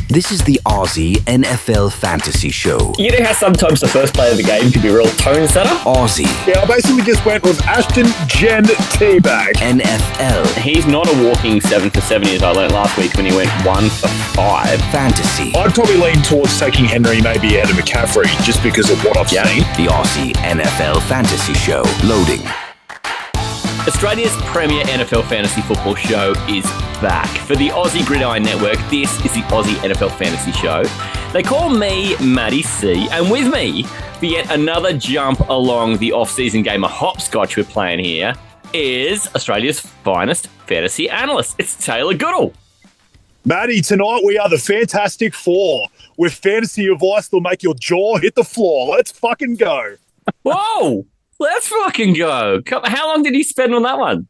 This is the Aussie NFL Fantasy Show. You know how sometimes the first play of the game can be a real tone setter? Aussie. Yeah, I basically just went with Ashton Jen Teabag. NFL. He's not a walking 7 for 70 as I learnt last week when he went 1 for 5. Fantasy. I'd probably lean towards taking Henry maybe ahead of McCaffrey just because of what I've seen. The Aussie NFL Fantasy Show. Loading. Australia's premier NFL fantasy football show is back. For the Aussie Gridiron Network, this is the Aussie NFL Fantasy Show. They call me Matty C, and with me, for yet another jump along the off-season game of hopscotch we're playing here, is Australia's finest fantasy analyst. It's Taylor Goodall. Matty, tonight we are the Fantastic Four with fantasy advice that'll make your jaw hit the floor. Let's fucking go. Whoa! Let's fucking go. How long did you spend on that one?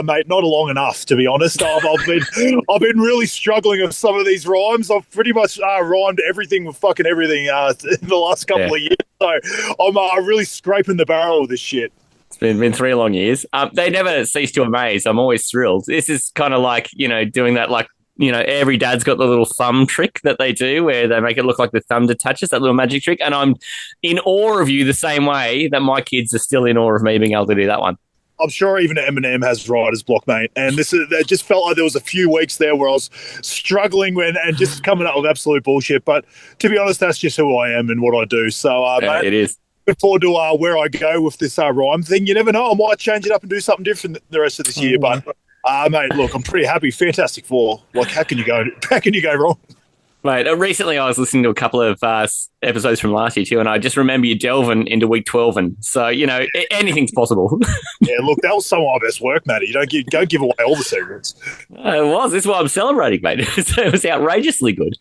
Mate, not long enough, to be honest. I've been really struggling with some of these rhymes. I've pretty much rhymed everything with fucking everything in the last couple of years. So I'm really scraping the barrel of this shit. It's been 3 long years. They never cease to amaze. I'm always thrilled. This is kind of like, doing that like, every dad's got the little thumb trick that they do where they make it look like the thumb detaches, that little magic trick. And I'm in awe of you the same way that my kids are still in awe of me being able to do that one. I'm sure even Eminem has writer's block, mate. And it just felt like there was a few weeks there where I was struggling and just coming up with absolute bullshit. But to be honest, that's just who I am and what I do. So, mate, it is. Look forward to where I go with this rhyme thing. You never know. I might change it up and do something different the rest of this year. But mate, look, I'm pretty happy. Fantastic Four. Like, how can you go wrong? Mate, recently I was listening to a couple of episodes from last year too, and I just remember you delving into week 12, and so anything's possible. Yeah, look, that was some of my best work, Matty. Don't give away all the secrets. It was. This is what I'm celebrating, mate. It was outrageously good.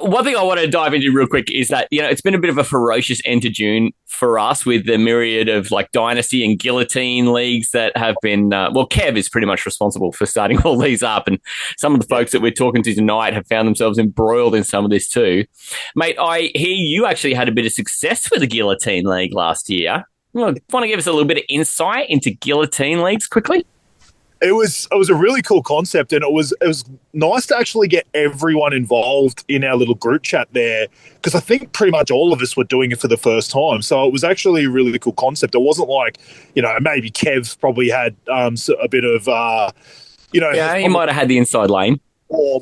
One thing I want to dive into real quick is that, it's been a bit of a ferocious end to June for us with the myriad of like dynasty and guillotine leagues that have been, Kev is pretty much responsible for starting all these up. And some of the folks that we're talking to tonight have found themselves embroiled in some of this too. Mate, I hear you actually had a bit of success with the guillotine league last year. Want to give us a little bit of insight into guillotine leagues quickly? It was a really cool concept, and it was nice to actually get everyone involved in our little group chat there, because I think pretty much all of us were doing it for the first time. So it was actually a really cool concept. It wasn't like, maybe Kev probably had a bit of, Yeah, he might have had the inside lane.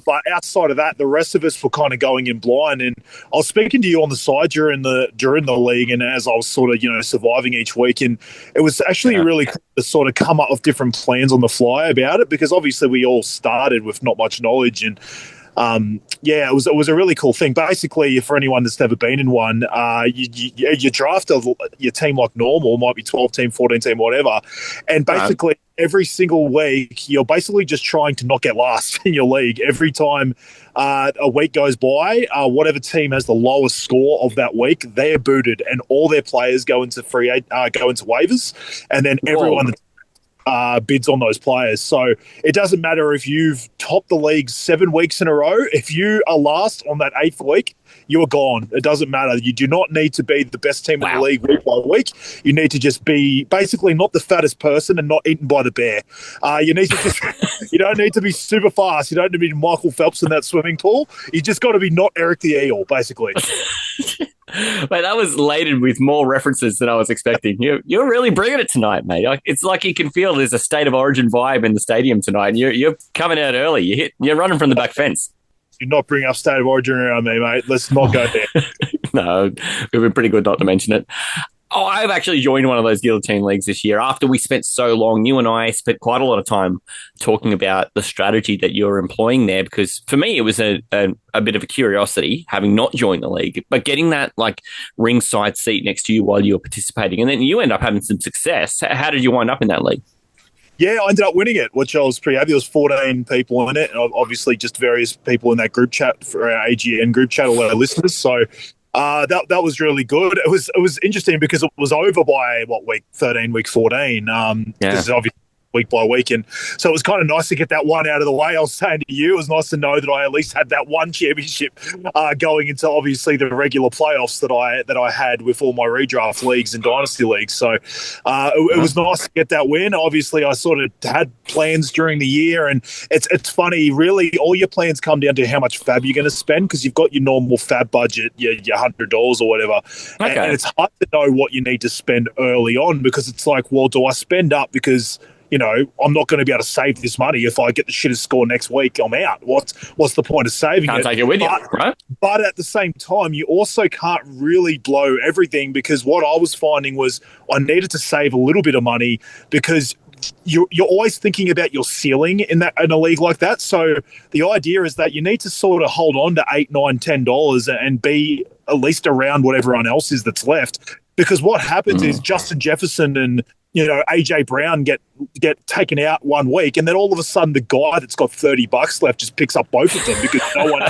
But outside of that, the rest of us were kind of going in blind. And I was speaking to you on the side during the league, and as I was sort of surviving each week, and it was actually really cool to sort of come up with different plans on the fly about it, because obviously we all started with not much knowledge, and it was a really cool thing. Basically, for anyone that's never been in one, you draft your team like normal, might be 12 team, 14 team, whatever, and basically every single week you're basically just trying to not get last in your league. Every time a week goes by, whatever team has the lowest score of that week, they're booted, and all their players go into waivers, and then everyone bids on those players. So it doesn't matter if you've topped the league 7 weeks in a row. If you are last on that 8th week, you are gone. It doesn't matter. You do not need to be the best team in the league week by week. You need to just be basically not the fattest person and not eaten by the bear. You don't need to be super fast. You don't need to be Michael Phelps in that swimming pool. You just got to be not Eric the Eel, basically. Mate, that was laden with more references than I was expecting. You're really bringing it tonight, mate. It's like you can feel there's a State of Origin vibe in the stadium tonight. And you're coming out early. You're running from the back fence. Do not bring up State of Origin around me, mate. Let's not go there. No, we've been pretty good not to mention it. I've actually joined one of those guillotine leagues this year after we spent so long. You and I spent quite a lot of time talking about the strategy that you're employing there, because for me, it was a bit of a curiosity having not joined the league, but getting that like ringside seat next to you while you were participating. And then you end up having some success. How did you wind up in that league? Yeah, I ended up winning it, which I was pretty happy. There was 14 people in it, and obviously just various people in that group chat for our AGN group chat, all our listeners. So that was really good. It was interesting because it was over by week 13, week 14. Because obviously week by week. And so it was kind of nice to get that one out of the way. I was saying to you, it was nice to know that I at least had that one championship going into obviously the regular playoffs that I had with all my redraft leagues and dynasty leagues. So it was nice to get that win. Obviously, I sort of had plans during the year, and it's funny, really, all your plans come down to how much fab you're going to spend, because you've got your normal fab budget, your $100 or whatever. Okay. And it's hard to know what you need to spend early on, because it's like, well, do I spend up because, you know, I'm not going to be able to save this money if I get the shittest score next week, I'm out. What's the point of saving Can't it? take it with you, right? But at the same time, you also can't really blow everything, because what I was finding was I needed to save a little bit of money, because you're always thinking about your ceiling in a league like that. So the idea is that you need to sort of hold on to $8, $9, $10 and be at least around what everyone else is that's left. Because what happens is Justin Jefferson and, you know, AJ Brown get taken out one week, and then all of a sudden the guy that's got $30 left just picks up both of them, because no one.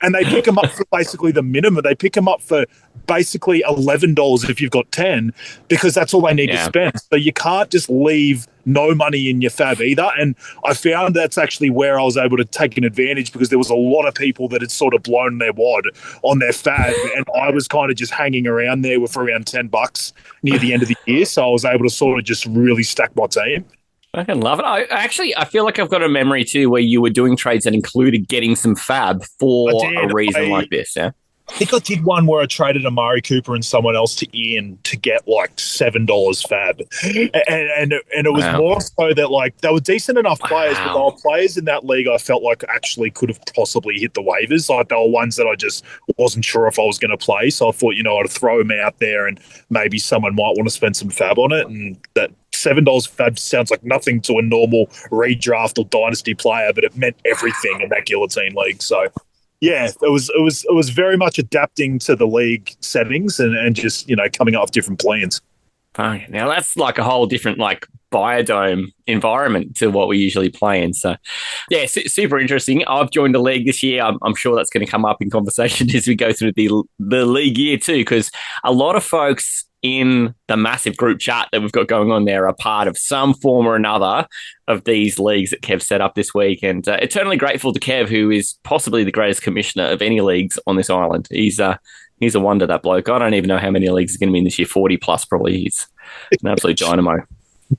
And they pick them up for basically the minimum. They pick them up for basically $11 if you've got 10, because that's all they need to spend. So you can't just leave no money in your fab either. And I found that's actually where I was able to take an advantage, because there was a lot of people that had sort of blown their wad on their fab, and I was kind of just hanging around there with around $10 near the end of the year. So I was able to sort of just really stack my team. I can love it. I feel like I've got a memory too where you were doing trades that included getting some fab for a reason like this. Yeah, I think I did one where I traded Amari Cooper and someone else to Ian to get like $7 fab, and it was more so that like they were decent enough players, but they were players in that league I felt like actually could have possibly hit the waivers. Like they were ones that I just wasn't sure if I was going to play, so I thought, you know, I'd throw them out there and maybe someone might want to spend some fab on it. And that $7 fab sounds like nothing to a normal redraft or dynasty player, but it meant everything in that guillotine league. So yeah, it was very much adapting to the league settings and just, you know, coming up with different plans. Okay. Now that's like a whole different like biodome environment to what we usually play in. So yeah, super interesting. I've joined the league this year. I'm sure that's going to come up in conversation as we go through the league year too, because a lot of folks in the massive group chat that we've got going on there are part of some form or another of these leagues that Kev set up this week. And eternally grateful to Kev, who is possibly the greatest commissioner of any leagues on this island. He's a wonder, that bloke. I don't even know how many leagues he's going to be in this year, 40 plus probably. He's an absolute dynamo.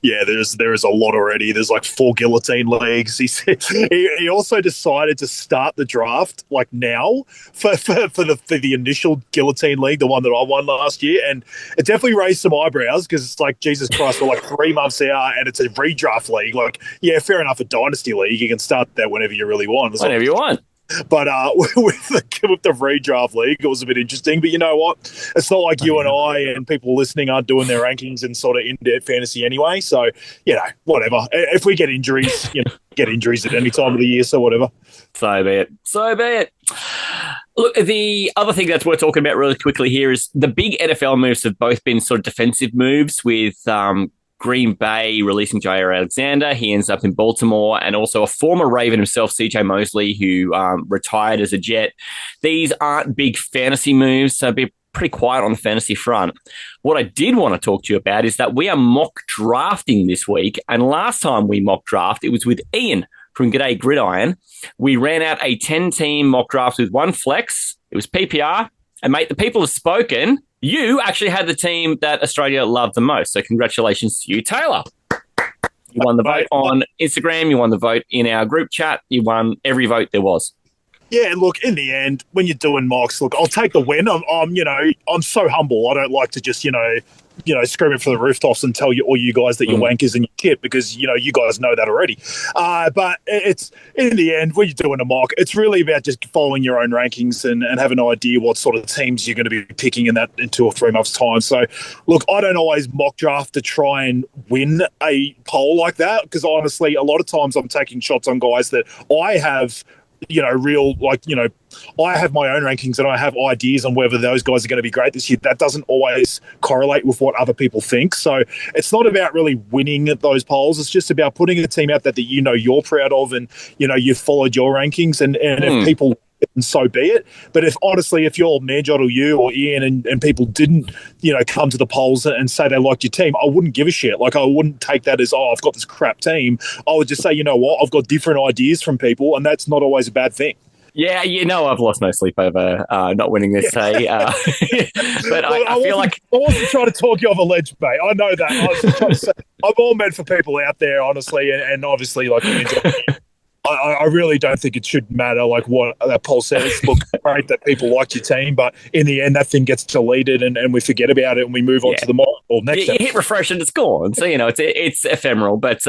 Yeah, there is a lot already. There's like 4 guillotine leagues. He also decided to start the draft like now for the initial guillotine league, the one that I won last year, and it definitely raised some eyebrows, because it's like, Jesus Christ, we're like 3 months out and it's a redraft league. Like, yeah, fair enough, a dynasty league, you can start that whenever you really want. Whenever you want. But with the redraft league, it was a bit interesting. But you know what? It's not like you and I and people listening aren't doing their rankings and sort of in-depth fantasy anyway. So, you know, whatever. If we get injuries, you know, get injuries at any time of the year, so whatever. So be it. So be it. Look, the other thing that's worth talking about really quickly here is the big NFL moves have both been sort of defensive moves, with Green Bay releasing Jair Alexander. He ends up in Baltimore, and also a former Raven himself, CJ Mosley, who retired as a Jet. These aren't big fantasy moves, so be pretty quiet on the fantasy front. What I did want to talk to you about is that we are mock drafting this week, and last time we mock draft, it was with Ian from Gday Gridrion. We ran out a 10-team mock draft with one flex. It was PPR, and mate, the people have spoken. You actually had the team that Australia loved the most. So congratulations to you, Taylor. You won the vote on Instagram. You won the vote in our group chat. You won every vote there was. Yeah, look, in the end, when you're doing mocks, look, I'll take the win. I'm so humble. I don't like to just, scream it for the rooftops and tell all you guys that you're wankers and you kit, because, you guys know that already. But it's, in the end, when you're doing a mock, it's really about just following your own rankings and having an idea what sort of teams you're going to be picking in 2 or 3 months' time. So, look, I don't always mock draft to try and win a poll like that, because honestly, a lot of times I'm taking shots on guys that I have I have my own rankings and I have ideas on whether those guys are going to be great this year. That doesn't always correlate with what other people think. So it's not about really winning those polls. It's just about putting a team out that you're proud of, and, you've followed your rankings. And if then so be it. But if you're Manjot or you or Ian and people didn't, come to the polls and say they liked your team, I wouldn't give a shit. Like, I wouldn't take that as, I've got this crap team. I would just say, you know what, I've got different ideas from people, and that's not always a bad thing. Yeah, I've lost no sleep over not winning this, hey. But I feel like... I wasn't trying to talk you off a ledge, mate. I know that. I was just trying to say, I'm all meant for people out there, honestly, and obviously, like, I really don't think it should matter, like, what that poll says. Look, great that people like your team, but in the end, that thing gets deleted and we forget about it and we move on to the next. You hit refresh and it's gone. So, it's ephemeral. But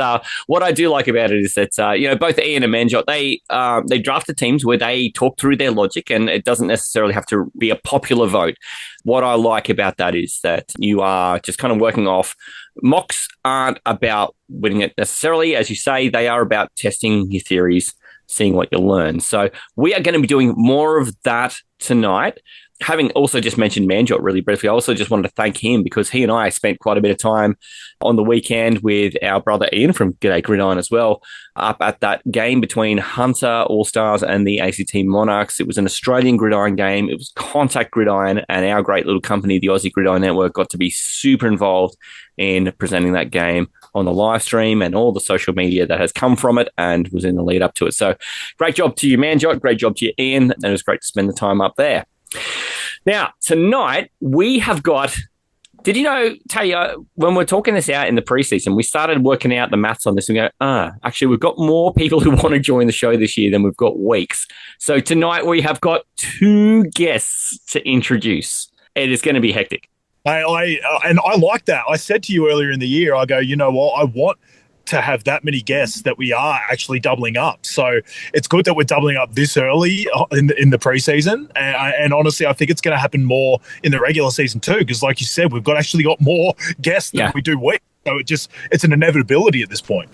what I do like about it is that, both Ian and Manjot, they drafted teams where they talk through their logic, and it doesn't necessarily have to be a popular vote. What I like about that is that you are just kind of working off. Mocks aren't about winning it necessarily. As you say, they are about testing your theories, seeing what you learn. So we are going to be doing more of that tonight. Having also just mentioned Manjot really briefly, I also just wanted to thank him because he and I spent quite a bit of time on the weekend with our brother Ian from Gday Gridrion as well, up at that game between Hunter All-Stars and the ACT Monarchs. It was an Australian gridiron game. It was contact gridiron, and our great little company, the Aussie Gridiron Network, got to be super involved in presenting that game on the live stream and all the social media that has come from it and was in the lead up to it. So great job to you, Manjot. Great job to you, Ian. And it was great to spend the time up there. Now, tonight we have got, did you know, Talia, when we're talking this out in the preseason, we started working out the maths on this and go, actually, we've got more people who want to join the show this year than we've got weeks. So tonight we have got 2 guests to introduce. It is going to be hectic. I like that. I said to you earlier in the year, I go, you know what, I want to have that many guests that we are actually doubling up. So it's good that we're doubling up this early in the preseason. And honestly, I think it's going to happen more in the regular season too, because like you said, we've actually got more guests than we do weeks. So it's an inevitability at this point.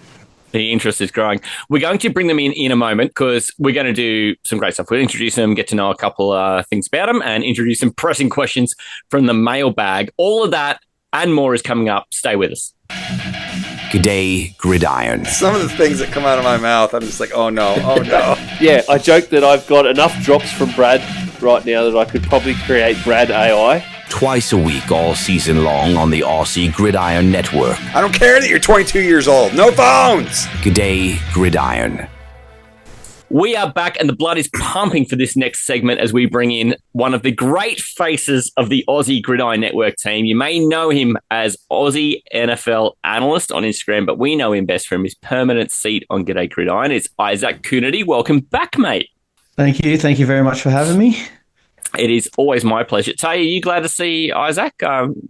The interest is growing. We're going to bring them in a moment because we're going to do some great stuff. We'll introduce them, get to know a couple things about them, and introduce some pressing questions from the mailbag. All of that and more is coming up. Stay with us. Gday Gridrion. Some of the things that come out of my mouth, I'm just like, oh no. Yeah, I joke that I've got enough drops from Brad right now that I could probably create Brad AI. Twice a week, all season long on the Aussie Gridiron Network. I don't care that you're 22 years old. No phones! Gday Gridrion. We are back and the blood is pumping for this next segment as we bring in one of the great faces of the Aussie Gridiron Network team. You may know him as Aussie NFL analyst on Instagram, but we know him best from his permanent seat on G'day Gridiron. It's Isaac Coonerty. Welcome back, mate. Thank you. Thank you very much for having me. It is always my pleasure. Tay, are you glad to see Isaac?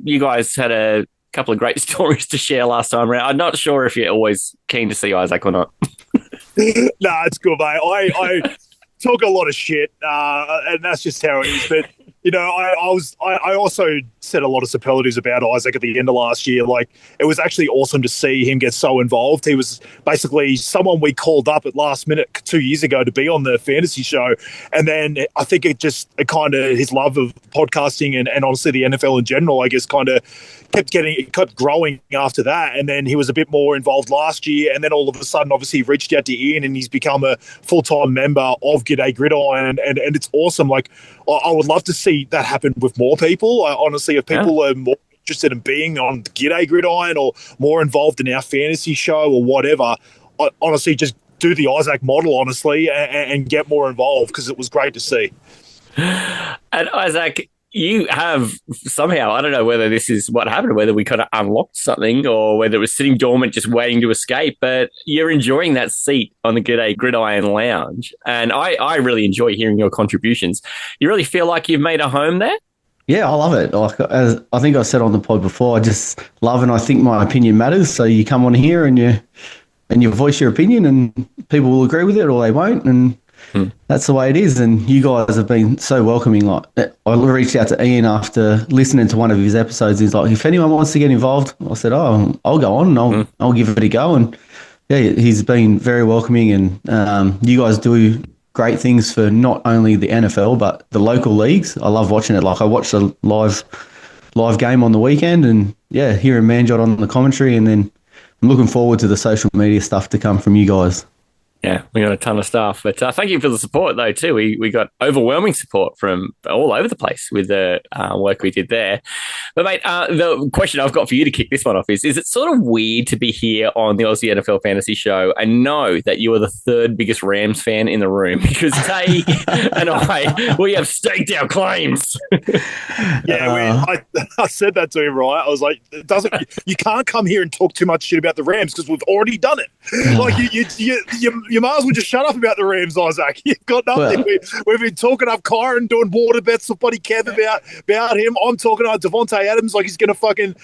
You guys had a couple of great stories to share last time around. I'm not sure if you're always keen to see Isaac or not. Nah, it's good, mate. I talk a lot of shit, and that's just how it is. But I also said a lot of superlatives about Isaac at the end of last year. Like, it was actually awesome to see him get so involved. He was basically someone we called up at last minute 2 years ago to be on the fantasy show, and then I think it kind of his love of podcasting and honestly the NFL in general, I guess, kind of kept growing after that. And then he was a bit more involved last year, and then all of a sudden, obviously, he reached out to Ian, and he's become a full-time member of G'day Gridiron, and it's awesome. Like, I would love to see that happen with more people. Honestly, if people are more interested in being on G'day Gridiron or more involved in our fantasy show or whatever, honestly, just do the Isaac model, honestly, and get more involved, because it was great to see. And Isaac, you have somehow, I don't know whether this is what happened, whether we kind of unlocked something or whether it was sitting dormant just waiting to escape, but you're enjoying that seat on the G'day Gridiron Lounge. And I really enjoy hearing your contributions. You really feel like you've made a home there? Yeah, I love it. Like, as I think I said on the pod before, I just love, and I think my opinion matters. So you come on here and you voice your opinion, and people will agree with it or they won't, and that's the way it is. And you guys have been so welcoming. Like, I reached out to Ian after listening to one of his episodes. He's like, if anyone wants to get involved, I said, I'll go on and I'll give it a go. And yeah, he's been very welcoming, and you guys do great things for not only the NFL but the local leagues. I love watching it. Like, I watched a live game on the weekend, and yeah, hearing Manjot on the commentary, and then I'm looking forward to the social media stuff to come from you guys. Yeah, we got a ton of stuff. But thank you for the support, though, too. We got overwhelming support from all over the place with the work we did there. But, mate, the question I've got for you to kick this one off is it sort of weird to be here on the Aussie NFL Fantasy Show and know that you are the third biggest Rams fan in the room? Because Tay and we have staked our claims. Yeah, I said that to him, right? I was like, you can't come here and talk too much shit about the Rams because we've already done it. Like, you might as well just shut up about the Rams, Isaac. You've got nothing. We've been talking up Kyron, doing water bets with Buddy Kev about him. I'm talking about Devontae Adams like he's going to fucking,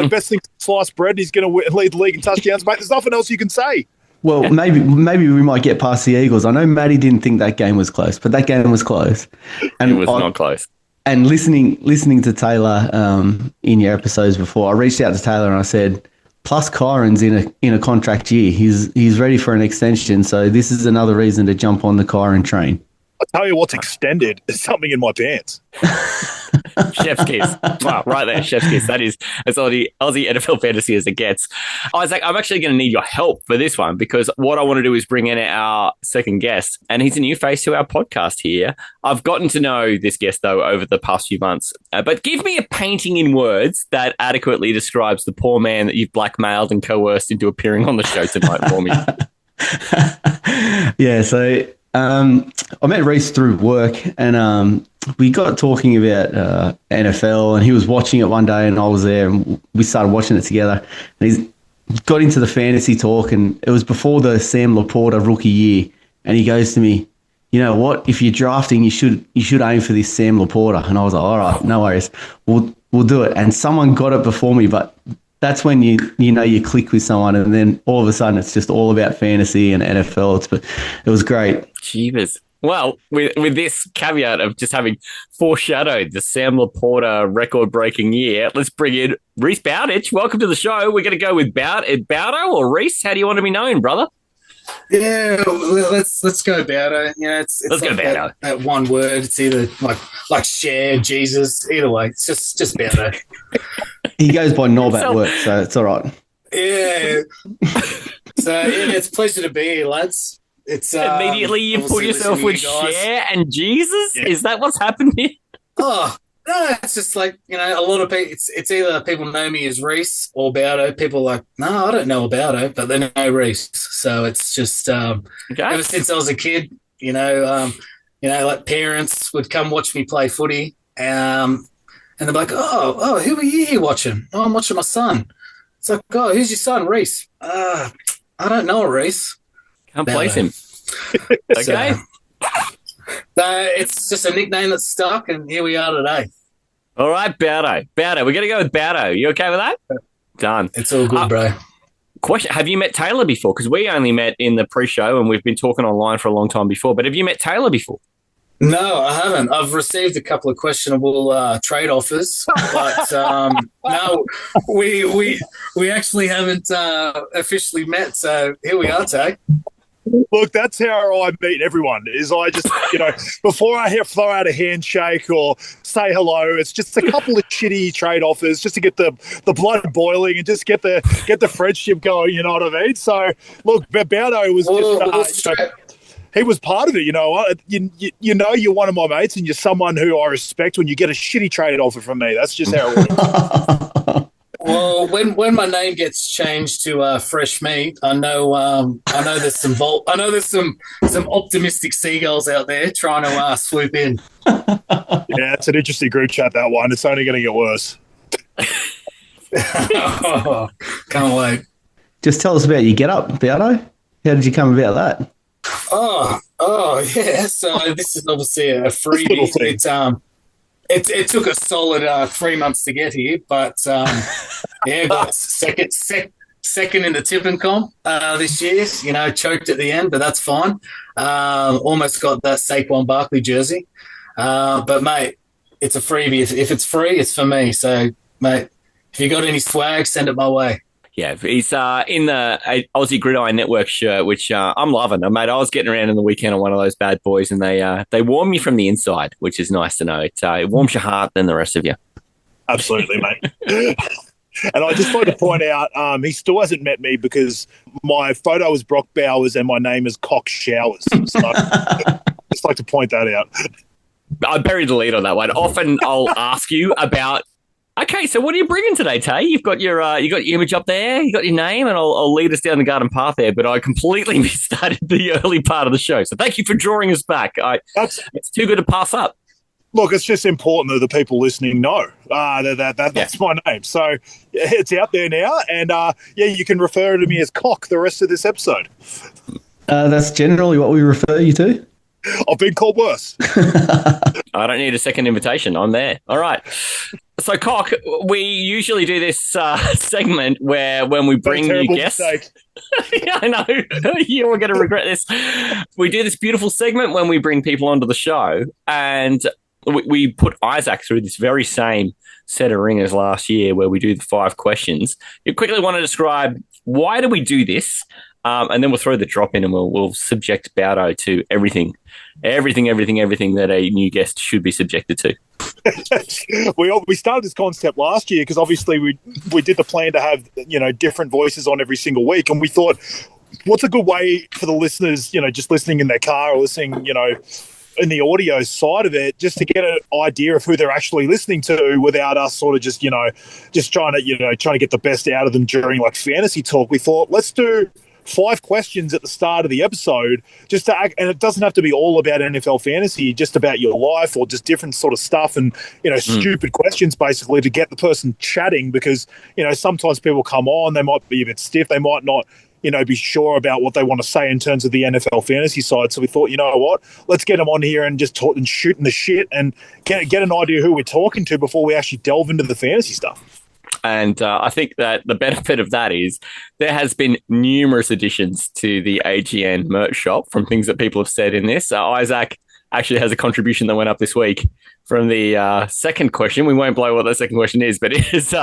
best thing sliced bread. He's going to lead the league in touchdowns, mate. There's nothing else you can say. Well, maybe we might get past the Eagles. I know Matty didn't think that game was close, but that game was close. And it was not close. And listening to Taylor in your episodes before, I reached out to Taylor and I said, plus Kyron's in a contract year. He's ready for an extension, so this is another reason to jump on the Kyron train. I'll tell you what's extended is something in my pants. Chef's kiss. Wow, right there, chef's kiss. That is as Aussie NFL fantasy as it gets. Isaac, I'm actually going to need your help for this one because what I want to do is bring in our second guest, and he's a new face to our podcast here. I've gotten to know this guest, though, over the past few months. But give me a painting in words that adequately describes the poor man that you've blackmailed and coerced into appearing on the show tonight for me. Yeah, so I met Reese through work and we got talking about NFL and he was watching it one day and I was there and we started watching it together. And he's got into the fantasy talk and it was before the Sam Laporta rookie year. And he goes to me, you know what, if you're drafting, you should aim for this Sam Laporta. And I was like, all right, no worries. We'll do it. And someone got it before me, but that's when you click with someone and then all of a sudden it's just all about fantasy and NFL. It was great. Jeebus. Well, with this caveat of just having foreshadowed the Sam Laporta record-breaking year, let's bring in Reese Bowditch. Welcome to the show. We're going to go with Bowdo or Reese. How do you want to be known, brother? Yeah, let's go Bowdo. You know, it's let's like go Bowdo. That one word. It's either like share, Jesus. Either way, it's just Bowdo. He goes by Knob at work, so it's all right. Yeah. So it's a pleasure to be here, lads. It's immediately you put yourself with share and Jesus. Yeah. Is that what's happened here? Oh no, it's just like, you know, a lot of people. It's either people know me as Reese or Bowdo. People are like, no, I don't know Bowdo, but they know Reese. So it's just ever since I was a kid, you know, like parents would come watch me play footy, and they're like, oh, who are you here watching? Oh, I'm watching my son. It's like, oh, who's your son, Reese? I don't know, Reese. Can't place him. Okay. It's just a nickname that's stuck, and here we are today. All right, Bowdo. We're going to go with Bowdo. You okay with that? Done. It's all good, bro. Question: have you met Taylor before? Because we only met in the pre-show, and we've been talking online for a long time before. But have you met Taylor before? No, I haven't. I've received a couple of questionable trade offers, but no, we actually haven't officially met. So here we are, Tay. Look, that's how I meet everyone. Is I just, before I throw out a handshake or say hello, it's just a couple of shitty trade offers just to get the blood boiling and just get the friendship going. You know what I mean? So look, Bowdo was he was part of it. You know, you're one of my mates and you're someone who I respect when you get a shitty trade offer from me. That's just how it works. Well, when my name gets changed to Fresh Meat, I know there's some optimistic seagulls out there trying to swoop in. Yeah, it's an interesting group chat, that one. It's only going to get worse. Oh, can't wait. Just tell us about your get up, Bowdo. How did you come about that? Oh yeah. So this is obviously a freebie. It took a solid 3 months to get here, but got second in the tipping comp this year. You know, choked at the end, but that's fine. Almost got that Saquon Barkley jersey, but mate, it's a freebie. If it's free, it's for me. So mate, if you got any swag, send it my way. Yeah, he's in the Aussie Gridiron Network shirt, which I'm loving. Mate, I was getting around in the weekend on one of those bad boys, and they warm you from the inside, which is nice to know. It warms your heart than the rest of you. Absolutely, mate. And I just like to point out, he still hasn't met me because my photo is Brock Bowers and my name is Cock Showers. So just like to point that out. I buried the lead on that one. Often I'll ask you about, okay, so what are you bringing today, Tay? You've got your image up there, you got your name, and I'll lead us down the garden path there, but I completely misstarted the early part of the show. So thank you for drawing us back. It's too good to pass up. Look, it's just important that the people listening know that's my name. So it's out there now, and you can refer to me as Cock the rest of this episode. That's generally what we refer you to. I've been called worse. I don't need a second invitation. I'm there. All right. So, Cock, we usually do this segment where when we bring new guests... Yeah, I know. You're going to regret this. We do this beautiful segment when we bring people onto the show, and we put Isaac through this very same set of ringers last year where we do the 5 questions. You quickly want to describe why do we do this, and then we'll throw the drop in and we'll subject Bowdo to everything that a new guest should be subjected to. We started this concept last year because obviously we did the plan to have different voices on every single week, and we thought, what's a good way for the listeners, just listening in their car or listening, in the audio side of it, just to get an idea of who they're actually listening to without us sort of just trying to get the best out of them during like fantasy talk. We thought, let's do 5 questions at the start of the episode, just to and it doesn't have to be all about NFL fantasy, just about your life or just different sort of stuff, and stupid questions basically to get the person chatting, because sometimes people come on, they might be a bit stiff, they might not be sure about what they want to say in terms of the NFL fantasy side. So we thought, you know what, let's get them on here and just talk and shooting the shit and get an idea who we're talking to before we actually delve into the fantasy stuff. And I think that the benefit of that is there has been numerous additions to the AGN merch shop from things that people have said in this. Isaac actually has a contribution that went up this week from the second question. We won't blow what the second question is, but it is,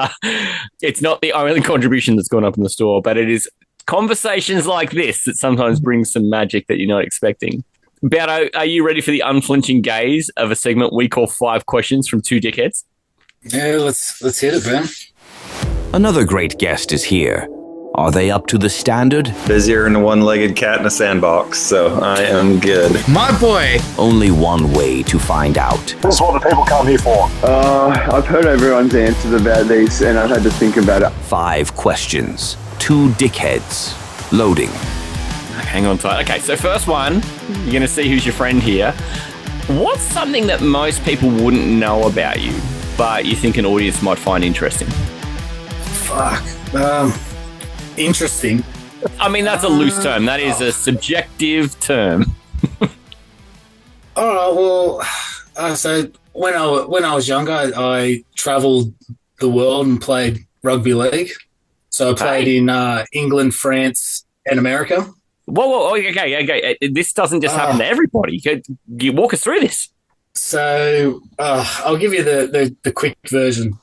it's not the only contribution that's gone up in the store, but it is conversations like this that sometimes bring some magic that you're not expecting. Bowdo, are you ready for the unflinching gaze of a segment we call 5 questions from 2 dickheads? Yeah, let's hit it, man. Another great guest is here. Are they up to the standard? Busier than a one-legged cat in a sandbox, so I am good. My boy! Only one way to find out. This is what the people come here for. I've heard everyone's answers about these, and I've had to think about it. 5 questions. 2 dickheads. Loading. Hang on tight. Okay, so first one, you're going to see who's your friend here. What's something that most people wouldn't know about you, but you think an audience might find interesting? Fuck. Interesting. I mean, that's a loose term. That is a subjective term. All right, well, so when I was younger, I travelled the world and played rugby league. So I played in England, France, and America. Whoa, okay. This doesn't just happen to everybody. You walk us through this. So I'll give you the quick version.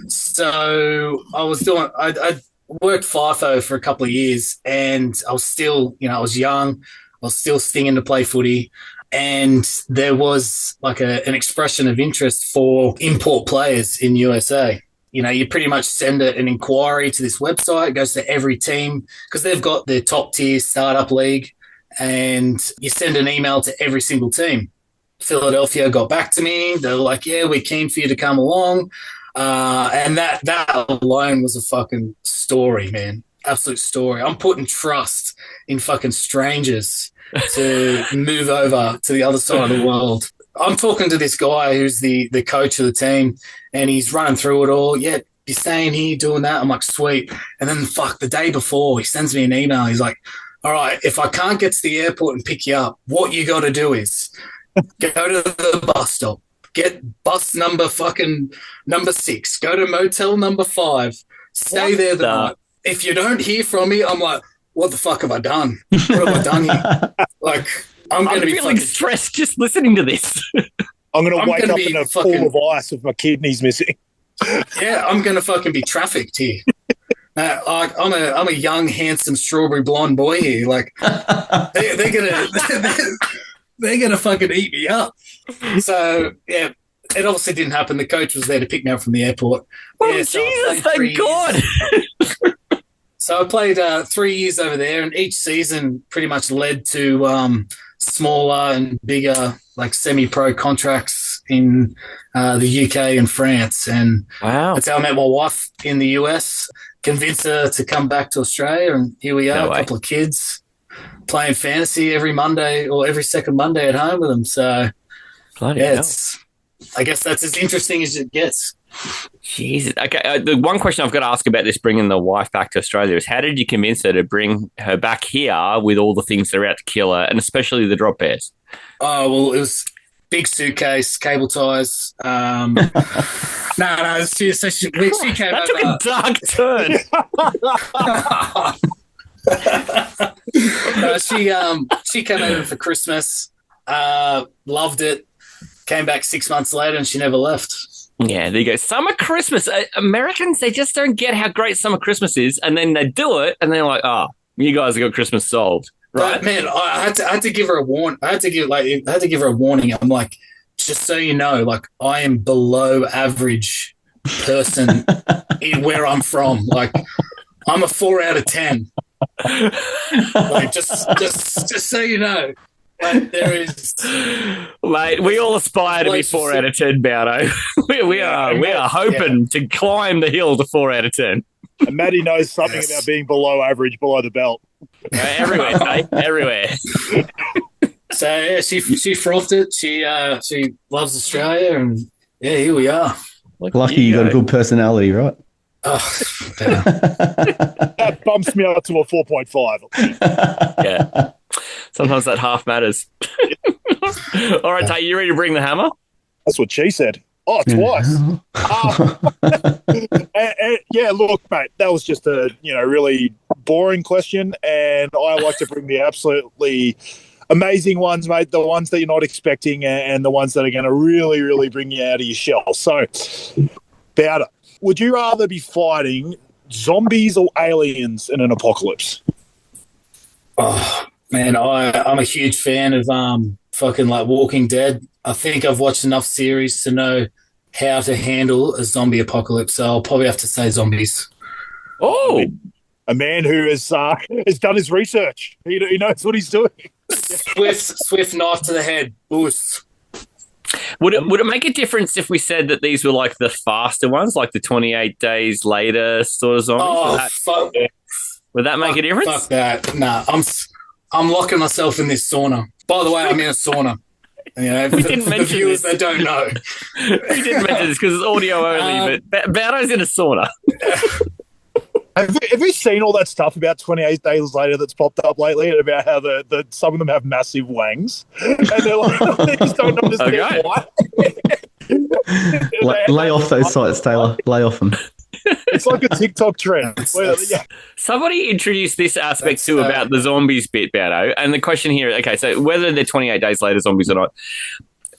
So I worked FIFO for a couple of years, and I was still, I was young. I was still stinging to play footy. And there was like an expression of interest for import players in USA. You pretty much send an inquiry to this website. It goes to every team because they've got their top tier startup league, and you send an email to every single team. Philadelphia got back to me. They're like, yeah, we're keen for you to come along. And that alone was a fucking story, man. Absolute story. I'm putting trust in fucking strangers to move over to the other side of the world. I'm talking to this guy who's the coach of the team, and he's running through it all. Yeah, you're staying here, doing that. I'm like, sweet. And then, the day before, he sends me an email. He's like, all right, if I can't get to the airport and pick you up, what you got to do is go to the bus stop, get bus number 6, go to motel number 5, stay there the night. If you don't hear from me, I'm like, what the fuck have I done? What have I done here? I'm going to be feeling stressed just listening to this. I'm going to wake up in a pool of ice with my kidneys missing. Yeah, I'm going to fucking be trafficked here. I'm a young, handsome, strawberry blonde boy here. They're gonna fucking eat me up. So yeah, it obviously didn't happen. The coach was there to pick me up from the airport. Oh, Yeah, so I Jesus, played thank God. So I played 3 years over there, and each season pretty much led to smaller and bigger, like semi-pro contracts in the UK and France. And Wow. that's how I met my wife in the US, convinced her to come back to Australia, and here we are, No way. a couple of kids playing fantasy every Monday or every second Monday at home with them. So, Bloody yeah, hell. I guess that's as interesting as it gets. Jesus. Okay. The one question I've got to ask about this bringing the wife back to Australia is how did you convince her to bring her back here with all the things that are out to kill her, and especially the drop bears? Oh, well, it was big suitcase, cable ties. No, she came That took over. a dark turn. No, she came over for Christmas, loved it, came back 6 months later, and she never left. Yeah, there you go. Summer Christmas. Americans, they just don't get how great summer Christmas is, and then they do it, and they're like, "Oh, you guys have got Christmas solved." Right? But man, I had to give her a warning. I had to give her a warning. I'm like, just so you know, like I am below average person in where I'm from. Like I'm a 4 out of 10. Like just so you know. Like there is, Mate, we all aspire to be 4 out of 10, Bowdo. we are hoping to climb the hill to 4 out of 10. And Matty knows something about being below average, below the belt. Everywhere, mate. Everywhere. So yeah, she frothed it. She loves Australia, and yeah, here we are. Lucky you got a good personality, right? Oh, yeah. That bumps me up to a 4.5. Yeah. Sometimes that half matters. All right, Tay, you ready to bring the hammer? That's what she said. Oh, twice. Yeah, look, mate, that was just a really boring question, and I like to bring the absolutely amazing ones, mate. The ones that you're not expecting, and the ones that are going to really, really bring you out of your shell. So, Bowdo, would you rather be fighting zombies or aliens in an apocalypse? Oh man, I'm a huge fan of fucking like Walking Dead. I think I've watched enough series to know how to handle a zombie apocalypse. So I'll probably have to say zombies. Oh, a man who has done his research. He knows what he's doing. Swift knife to the head. Boost. Would it make a difference if we said that these were like the faster ones, like the 28 days later sort of zombies? Oh, fuck. Would that make a difference? Fuck that. Nah, I'm locking myself in this sauna. By the way, I'm in a sauna. You know, we didn't mention the viewers this. that don't know. We didn't mention this because it's audio only, but Bowdo's in a sauna. Have you seen all that stuff about 28 days later that's popped up lately, and about how the some of them have massive wangs, and they're like, they just don't understand why. Lay off those sites, Taylor. Lay off them. It's like a TikTok trend. Somebody introduced this aspect too about the zombies bit, Bowdo, and the question here, okay, so whether they're 28 days later zombies or not,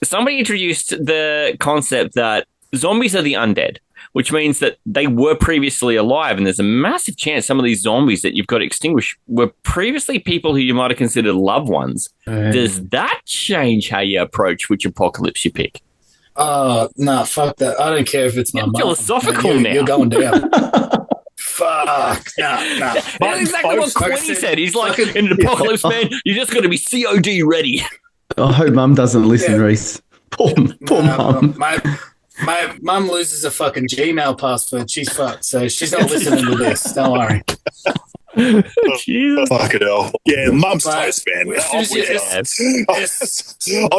somebody introduced the concept that zombies are the undead, which means that they were previously alive, and there's a massive chance some of these zombies that you've got to extinguish were previously people who you might have considered loved ones. Does that change how you approach which apocalypse you pick? No, fuck that. I don't care if it's my mum. Philosophical now. You're going down. Fuck. Nah. That's exactly what Quinny said. He's like, in an apocalypse, man, you just got to be COD ready. I hope Mum doesn't listen, Reese. Poor Mum. My mum loses a fucking Gmail password. She's fucked, so she's not listening to this. Don't worry. Jesus. Fucking hell. Yeah, Mum's toast, man. I'm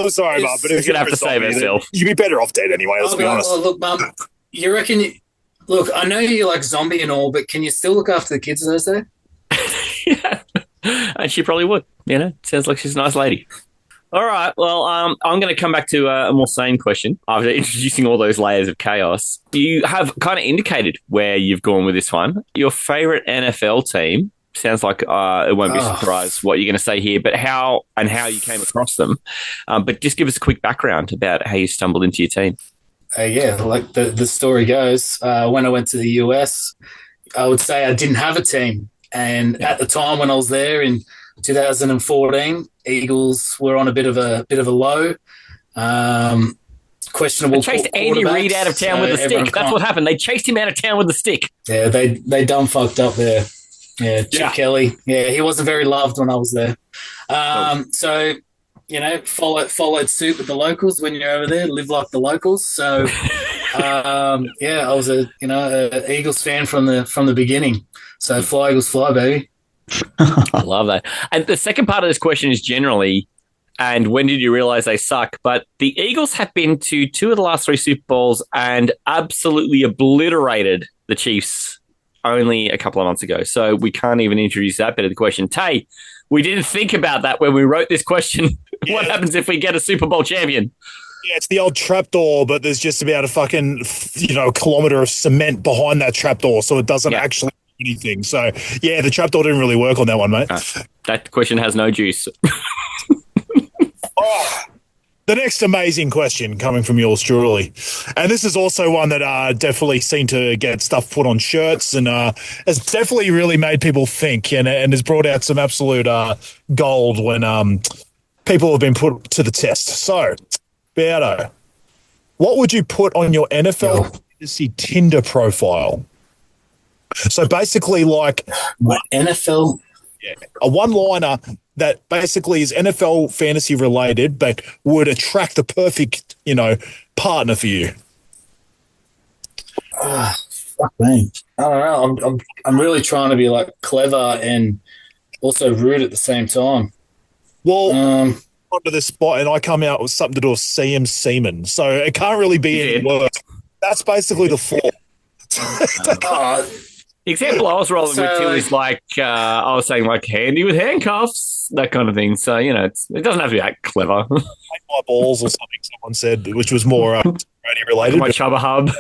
sorry, Mum, but if you're going to have to save herself. You'd be better off dead anyway, let's be honest. Look, Mum, you reckon... Look, I know you like zombie and all, but can you still look after the kids those days? Yeah. And she probably would. Sounds like she's a nice lady. All right. Well, I'm going to come back to a more sane question after introducing all those layers of chaos. You have kind of indicated where you've gone with this one. Your favorite NFL team sounds like it won't be a surprise what you're going to say here, but how you came across them. But just give us a quick background about how you stumbled into your team. Yeah, like the story goes, when I went to the US, I would say I didn't have a team. And at the time when I was there in 2014, Eagles were on a bit of a low. questionable. They chased Andy Reid out of town with a stick. That's what happened. They chased him out of town with a stick. Yeah, they done fucked up there. Yeah, Chip Kelly. Yeah, he wasn't very loved when I was there. So, followed suit with the locals when you're over there. Live like the locals. So, I was a Eagles fan from the beginning. So fly Eagles fly, baby. I love that. And the second part of this question is generally, and when did you realize they suck? But the Eagles have been to 2 of the last 3 Super Bowls and absolutely obliterated the Chiefs only a couple of months ago. So we can't even introduce that bit of the question. Tay, we didn't think about that when we wrote this question. What happens if we get a Super Bowl champion? Yeah, it's the old trapdoor, but there's just about a fucking, kilometre of cement behind that trapdoor, so it doesn't actually do anything. So, yeah, the trapdoor didn't really work on that one, mate. That question has no juice. The next amazing question coming from yours truly. And this is also one that definitely seemed to get stuff put on shirts and has definitely really made people think and has brought out some absolute gold when people have been put to the test. So, Bowdo, what would you put on your NFL fantasy Tinder profile? So basically like my NFL... Yeah, a one-liner that basically is NFL fantasy related, but would attract the perfect, partner for you. Fuck me. I don't know. I'm really trying to be like clever and also rude at the same time. Well, onto this spot, and I come out with something to do with CM Seaman, so it can't really be any worse. That's basically the flaw. The example I was rolling with too is like I was saying like handy with handcuffs, that kind of thing. So it doesn't have to be that clever. Take my balls or something. Someone said, which was more related. My Chubb hub.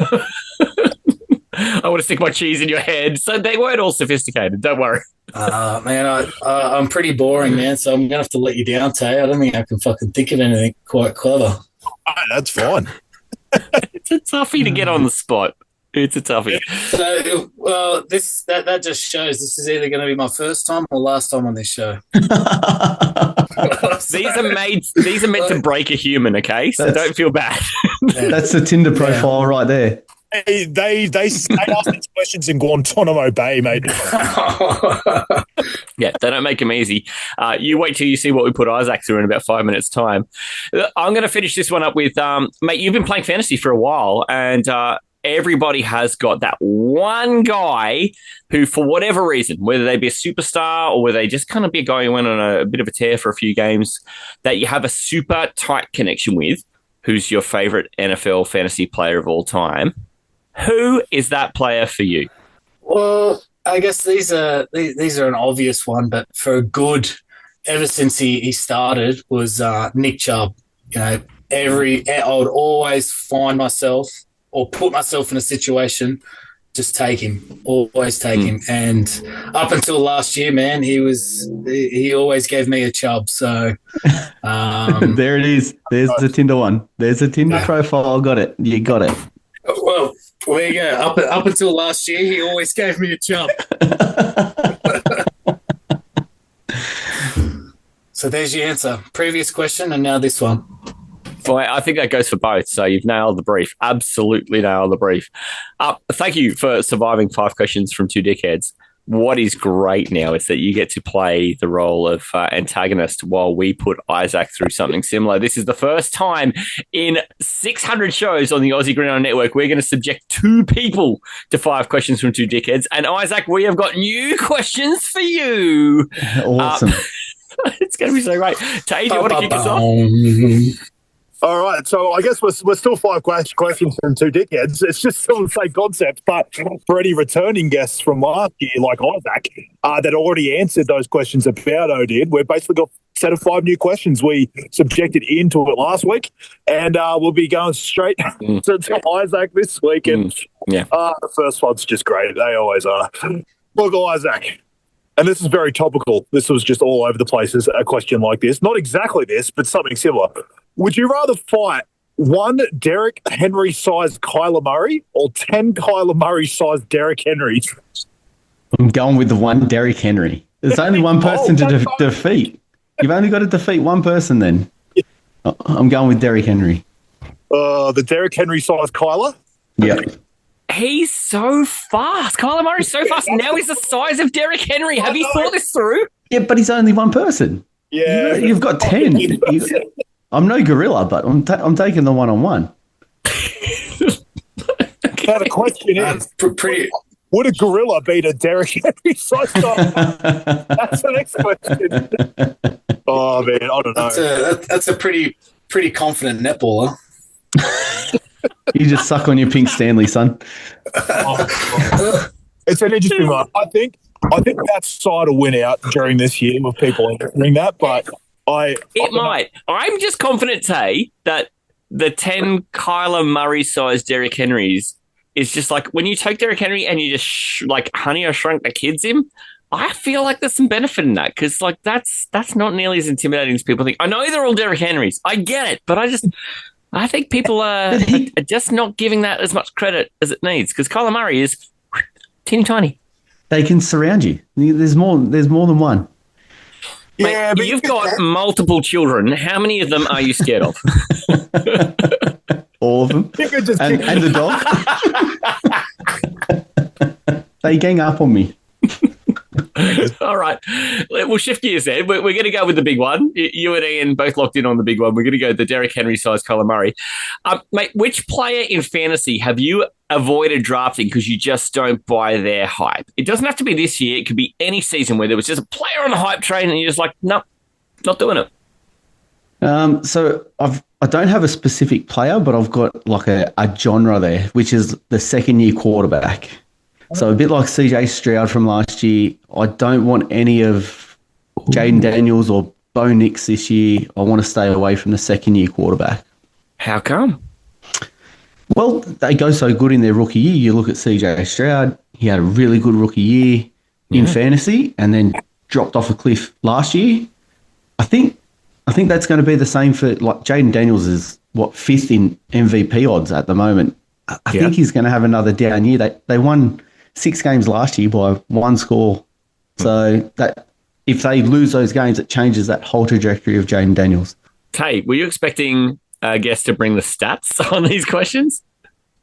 I want to stick my cheese in your head. So they weren't all sophisticated. Don't worry. Man, I'm pretty boring, man. So I'm gonna have to let you down, Tay. I don't think I can fucking think of anything quite clever. Oh, that's fine. It's a toughie to get on the spot. It's a toughie. So, well, that just shows this is either going to be my first time or last time on this show. These are meant to break a human, okay? So don't feel bad. That's the Tinder profile right there. They ask these questions in Guantanamo Bay, mate. Yeah, they don't make them easy. You wait till you see what we put Isaac through in about 5 minutes' time. I'm going to finish this one up with, mate, you've been playing fantasy for a while, and everybody has got that one guy who, for whatever reason, whether they be a superstar or whether they just kind of be going on a bit of a tear for a few games, that you have a super tight connection with, who's your favorite NFL fantasy player of all time. Who is that player for you? Well, I guess these are an obvious one, but for a good, ever since he started, was Nick Chubb. I would always find myself or put myself in a situation, just take him, always take him. And up until last year, man, he always gave me a Chubb. So there it is. There's the Tinder one. There's a Tinder profile. Got it. You got it. Well, there you go. Up until last year, he always gave me a Chubb. So there's your answer. Previous question and now this one. Well, I think that goes for both. So you've nailed the brief. Absolutely nailed the brief. Thank you for surviving 5 questions from 2 dickheads. What is great now is that you get to play the role of antagonist while we put Isaac through something similar. This is the first time in 600 shows on the Aussie Gridrion Network we're going to subject 2 people to 5 questions from 2 dickheads. And Isaac, we have got new questions for you. Awesome. It's going to be so great. Tay, do you want to kick us off? All right, so I guess we're still 5 questions from 2 dickheads. It's just still the same concept, but for any returning guests from last year, like Isaac, that already answered those questions that Bowdo did, we've basically got a set of 5 new questions. We subjected into it last week, and we'll be going straight to Isaac this week. And the first one's just great. They always are. Look, Isaac, and this is very topical. This was just all over the place as a question like this. Not exactly this, but something similar. Would you rather fight 1 Derrick Henry-sized Kyler Murray or 10 Kyler Murray-sized Derrick Henry? I'm going with the 1 Derrick Henry. There's only one person to defeat. You've only got to defeat one person then. I'm going with Derrick Henry. The Derrick Henry size Kyler. Yeah. He's so fast. Kyler Murray's so fast. Now he's the size of Derrick Henry. Have you thought this through? Yeah, but he's only one person. Yeah. You've got 10. I'm no gorilla, but I'm taking the one-on-one. Now the question is, would a gorilla beat a Derrick Henry size guy? That's the next question. Oh, man, I don't know. That's a pretty confident netballer. You just suck on your pink Stanley, son. It's an interesting one. I think that side will win out during this year with people entering that, but It might. I'm just confident, Tay, that the 10 Kyler Murray-sized Derrick Henrys is just like when you take Derrick Henry and you just like Honey or Shrunk the Kids him, I feel like there's some benefit in that because like that's not nearly as intimidating as people think. I know they're all Derrick Henrys. I get it, but I think people are just not giving that as much credit as it needs because Kyler Murray is teeny tiny. They can surround you. There's more than one. Yeah, but you've got multiple children. How many of them are you scared of? All of them. And the dog. They gang up on me. All right. We'll shift gears then. We're going to go with the big one. You and Ian both locked in on the big one. We're going to go the Derrick Henry-sized Kyler Murray. Mate, which player in fantasy have you avoided drafting because you just don't buy their hype? It doesn't have to be this year. It could be any season where there was just a player on the hype train and you're just like, no, not doing it. So I don't have a specific player, but I've got like a genre there, which is the second-year quarterback. So a bit like CJ Stroud from last year, I don't want any of Jaden Daniels or Bo Nix this year. I want to stay away from the second-year quarterback. How come? Well, they go so good in their rookie year. You look at CJ Stroud, he had a really good rookie year in fantasy and then dropped off a cliff last year. I think that's going to be the same for like Jaden Daniels is fifth in MVP odds at the moment. I think he's going to have another down year. They won 6 games last year by 1 score. So that if they lose those games, it changes that whole trajectory of Jaden Daniels. Tay, were you expecting a guest to bring the stats on these questions?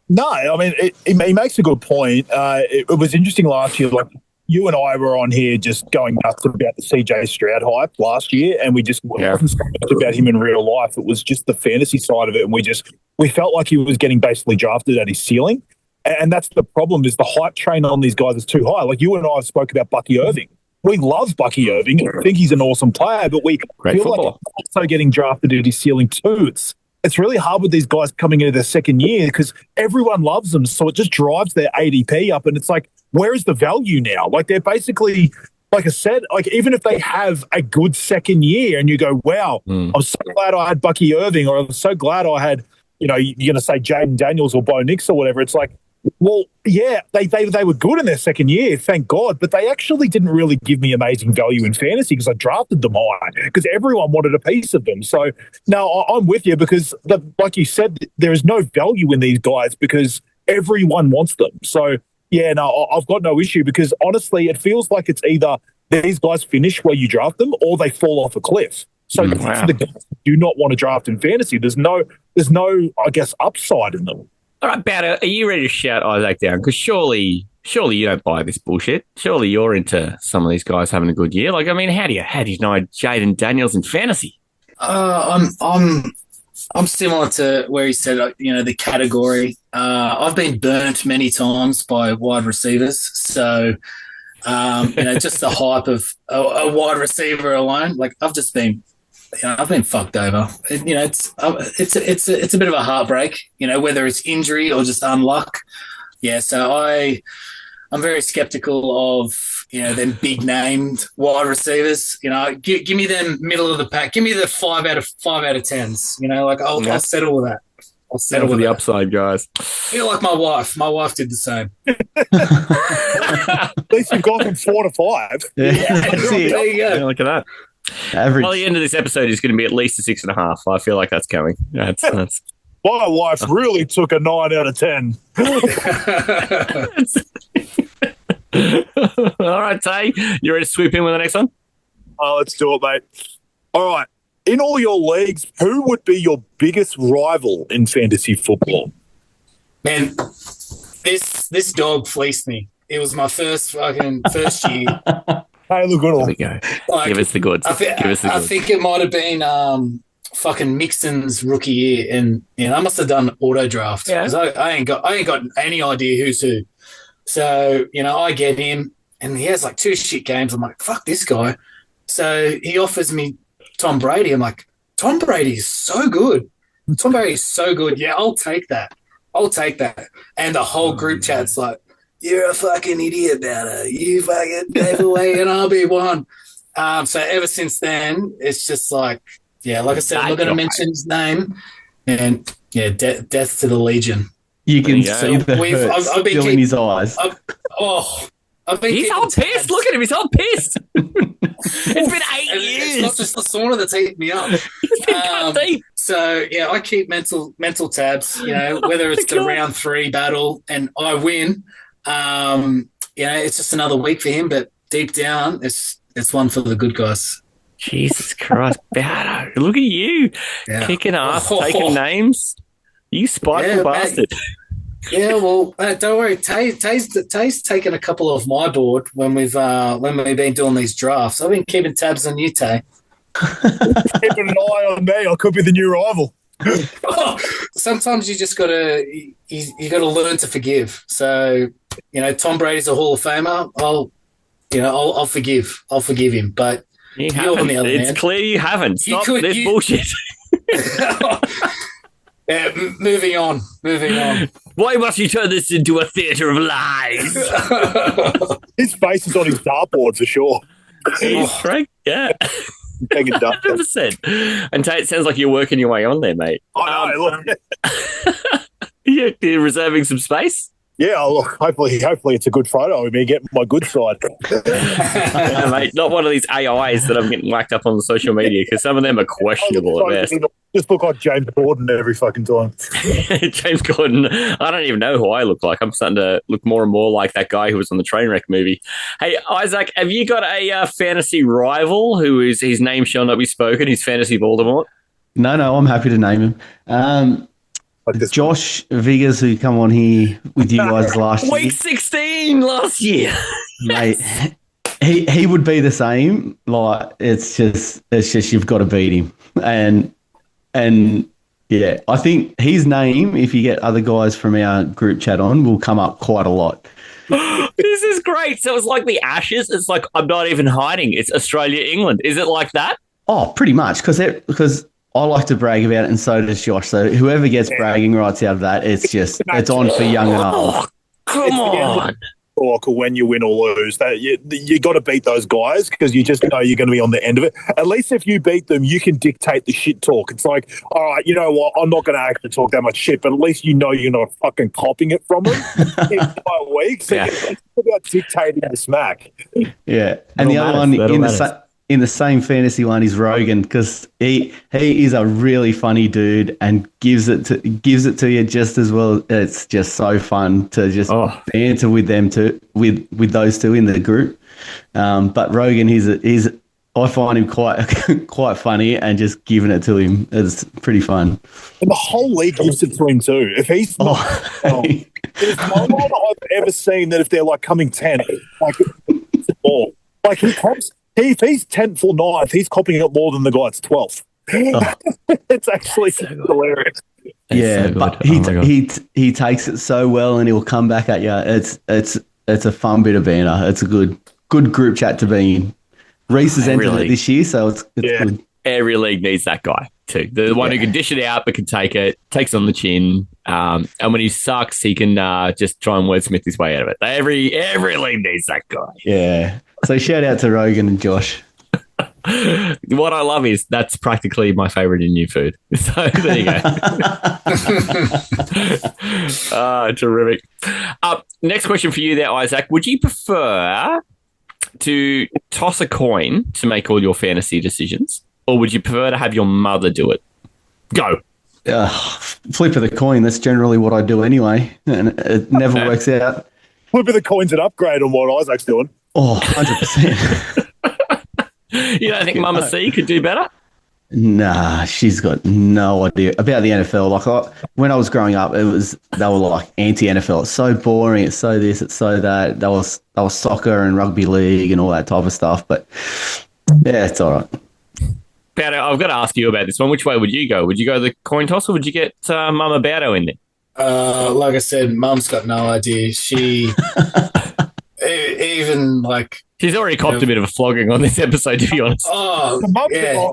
No, I mean, he makes a good point. It was interesting last year. Like you and I were on here just going nuts about the CJ Stroud hype last year, and we just wasn't so much about him in real life. It was just the fantasy side of it, and we felt like he was getting basically drafted at his ceiling. And that's the problem is the hype train on these guys is too high. Like you and I spoke about Bucky Irving. We love Bucky Irving. I think he's an awesome player, but we feel like he's also getting drafted at his ceiling too. It's really hard with these guys coming into their second year because everyone loves them. So it just drives their ADP up. And it's like, where is the value now? Like they're basically, like I said, like even if they have a good second year and you go, wow, I'm so glad I had Bucky Irving or I'm so glad I had, you're going to say Jaden Daniels or Bo Nix or whatever. It's like, well, yeah, they were good in their second year, thank God, but they actually didn't really give me amazing value in fantasy because I drafted them high because everyone wanted a piece of them. So, no, I'm with you because, like you said, there is no value in these guys because everyone wants them. So, yeah, no, I've got no issue because, honestly, it feels like it's either these guys finish where you draft them or they fall off a cliff. So, for the guys who do not want to draft in fantasy, there's no, I guess, upside in them. All right, Bowdo, are you ready to shout Isaac down? Because surely you don't buy this bullshit. Surely you're into some of these guys having a good year. Like, I mean, how do you know Jaden Daniels in fantasy? I'm similar to where he said, the category. I've been burnt many times by wide receivers, so just the hype of a wide receiver alone. Like, I've been fucked over. It's a bit of a heartbreak. Whether it's injury or just unluck. Yeah, so I'm very skeptical of them big named wide receivers. Give me them middle of the pack. Give me the 5 out of 10s. I'll settle with that. I'll settle with the upside, guys. Like my wife. My wife did the same. At least you've gone from 4 to 5. Yeah. There you go. Yeah, look at that. Average. Well, the end of this episode is going to be at least a 6.5. I feel like that's coming. That's. My wife really took a 9 out of 10. All right, Tay, you ready to swoop in with the next one? Oh, let's do it, mate. All right. In all your leagues, who would be your biggest rival in fantasy football? Man, this dog fleeced me. It was my first year. Hey, look good. There we go. Like, Give us the goods. I think it might have been fucking Mixon's rookie year, and I must have done auto draft because I ain't got any idea who's who. So I get him, and he has like 2 shit games. I'm like, fuck this guy. So he offers me Tom Brady. I'm like, Tom Brady is so good. Tom Brady is so good. Yeah, I'll take that. And the whole group chat's like, you're a fucking idiot, Bowdo. You fucking gave away an RB1. So ever since then, it's just like, like I said, I'm not going to mention his name. And death to the Legion. You can see the hurt still in his eyes. He's all pissed. Look at him. He's all pissed. It's been 8 years. It's not just the sauna that's eating me up. So, I keep mental tabs, whether it's the round 3 battle and I win. It's just another week for him, but deep down, it's one for the good guys. Jesus Christ, Bowdo. Look at you. Kicking ass, taking names. You spiteful bastard. Yeah, well, don't worry. Tay's taken a couple off my board when we've been doing these drafts. I've been keeping tabs on you, Tay. Keeping an eye on me. I could be the new rival. Sometimes you just gotta learn to forgive. So Tom Brady's a Hall of Famer. I'll forgive. I'll forgive him. But you haven't. It's clear you haven't. Stop this bullshit. Moving on. Why must you turn this into a theatre of lies? His face is on his dartboard for sure. He's correct, yeah. 100%. And Tate, it sounds like you're working your way on there, mate. I know. You're reserving some space? Yeah, look, hopefully it's a good photo of me getting my good side. Yeah, mate, not one of these AIs that I'm getting whacked up on social media because some of them are questionable at best. Just look like James Gordon every fucking time. James Gordon. I don't even know who I look like. I'm starting to look more and more like that guy who was on the Trainwreck movie. Hey, Isaac, have you got a fantasy rival who is his name shall not be spoken? He's Fantasy Voldemort? No, I'm happy to name him. Josh Viggers, who come on here with you guys last year. Week 16 last year. Mate, he would be the same. Like, it's just you've got to beat him. And yeah, I think his name, if you get other guys from our group chat on, will come up quite a lot. This is great. So it's like the Ashes. It's like, I'm not even hiding. It's Australia, England. Is it like that? Oh, pretty much. Because I like to brag about it, and so does Josh. So whoever gets bragging rights out of that, it's on for young and old. Come on. Or when you win or lose, that you got to beat those guys because you just know you're going to be on the end of it. At least if you beat them, you can dictate the shit talk. It's like, all right, you know what? I'm not going to actually talk that much shit, but at least you know you're not fucking copying it from them in 5 weeks. So it's about dictating the smack. Yeah, and the other one in the same fantasy one is Rogan because he is a really funny dude and gives it to you just as well. It's just so fun to just banter with them too, with those two in the group. But Rogan, I find him quite funny, and just giving it to him is pretty fun. And the whole league gives it to him too. If he's not, there's no one I've ever seen that if they're like coming 10, it's more. Like he comes. If he's 10th or 9th, he's copying it more than the guy that's 12th. It's actually hilarious. Yeah, but he takes it so well, and he'll come back at you. It's a fun bit of banter. It's a good group chat to be in. Reese has entered it this year, so it's good. Every league needs that guy too. The one who can dish it out but can take it, takes on the chin. And when he sucks, he can just try and wordsmith his way out of it. Every league needs that guy. Yeah. So shout out to Rogan and Josh. What I love is that's practically my favourite in new food. So there you go. Terrific. Next question for you there, Isaac. Would you prefer to toss a coin to make all your fantasy decisions, or would you prefer to have your mother do it? Go. Flip of the coin. That's generally what I do anyway, and it never works out. Flip of the coin's an upgrade on what Isaac's doing. Oh, 100%. You don't think Mama C could do better? Nah, she's got no idea about the NFL. When I was growing up, they were like anti-NFL. It's so boring. It's so this. It's so that. That was soccer and rugby league and all that type of stuff. But yeah, it's all right. Bowdo, I've got to ask you about this one. Which way would you go? Would you go the coin toss or would you get Mama Bowdo in there? Like I said, Mum's got no idea. She even like she's already copped a bit of a flogging on this episode, to be honest. Oh, yeah.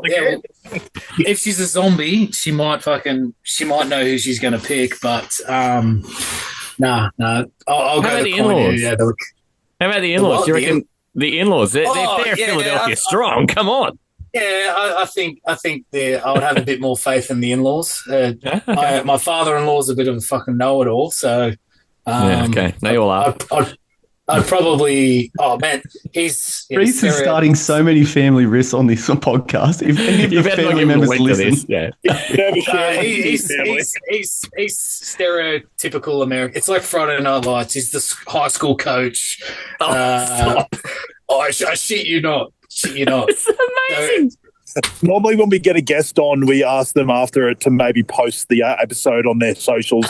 If she's a zombie, she might know who she's going to pick, but nah. I'll go the in-laws? How about the in-laws? Do you reckon the in-laws? They're Philadelphia strong. Come on. Yeah, I think I would have a bit more faith in the in-laws. My father-in-law's a bit of a fucking know-it-all, so okay. Now you all are. I'd probably. Oh man, Reese is starting so many family risks on this podcast. If any of your family members listen, he's stereotypical American. It's like Friday Night Lights. He's the high school coach. I shit you not. It's amazing. Normally, when we get a guest on, we ask them after it to maybe post the episode on their socials.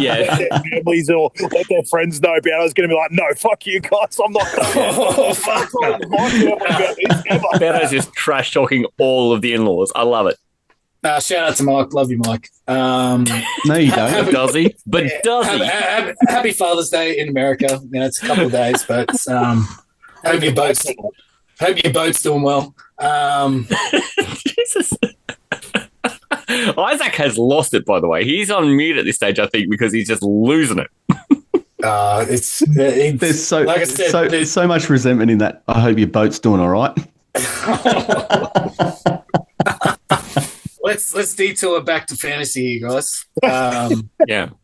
Yeah. Their families or let their friends know. But I was going to be like, no, fuck you guys. I'm not going to. Fuck. Bowdo's just trash talking all of the in-laws. I love it. Shout out to Mike. Love you, Mike. No, you don't. Does he? But does he? Happy Father's Day in America. It's a couple of days, but hope your boat's doing well. Jesus. Isaac has lost it, by the way. He's on mute at this stage, I think, because he's just losing it. There's so much resentment in that. I hope your boat's doing all right. Let's detour back to fantasy, you guys. Yeah,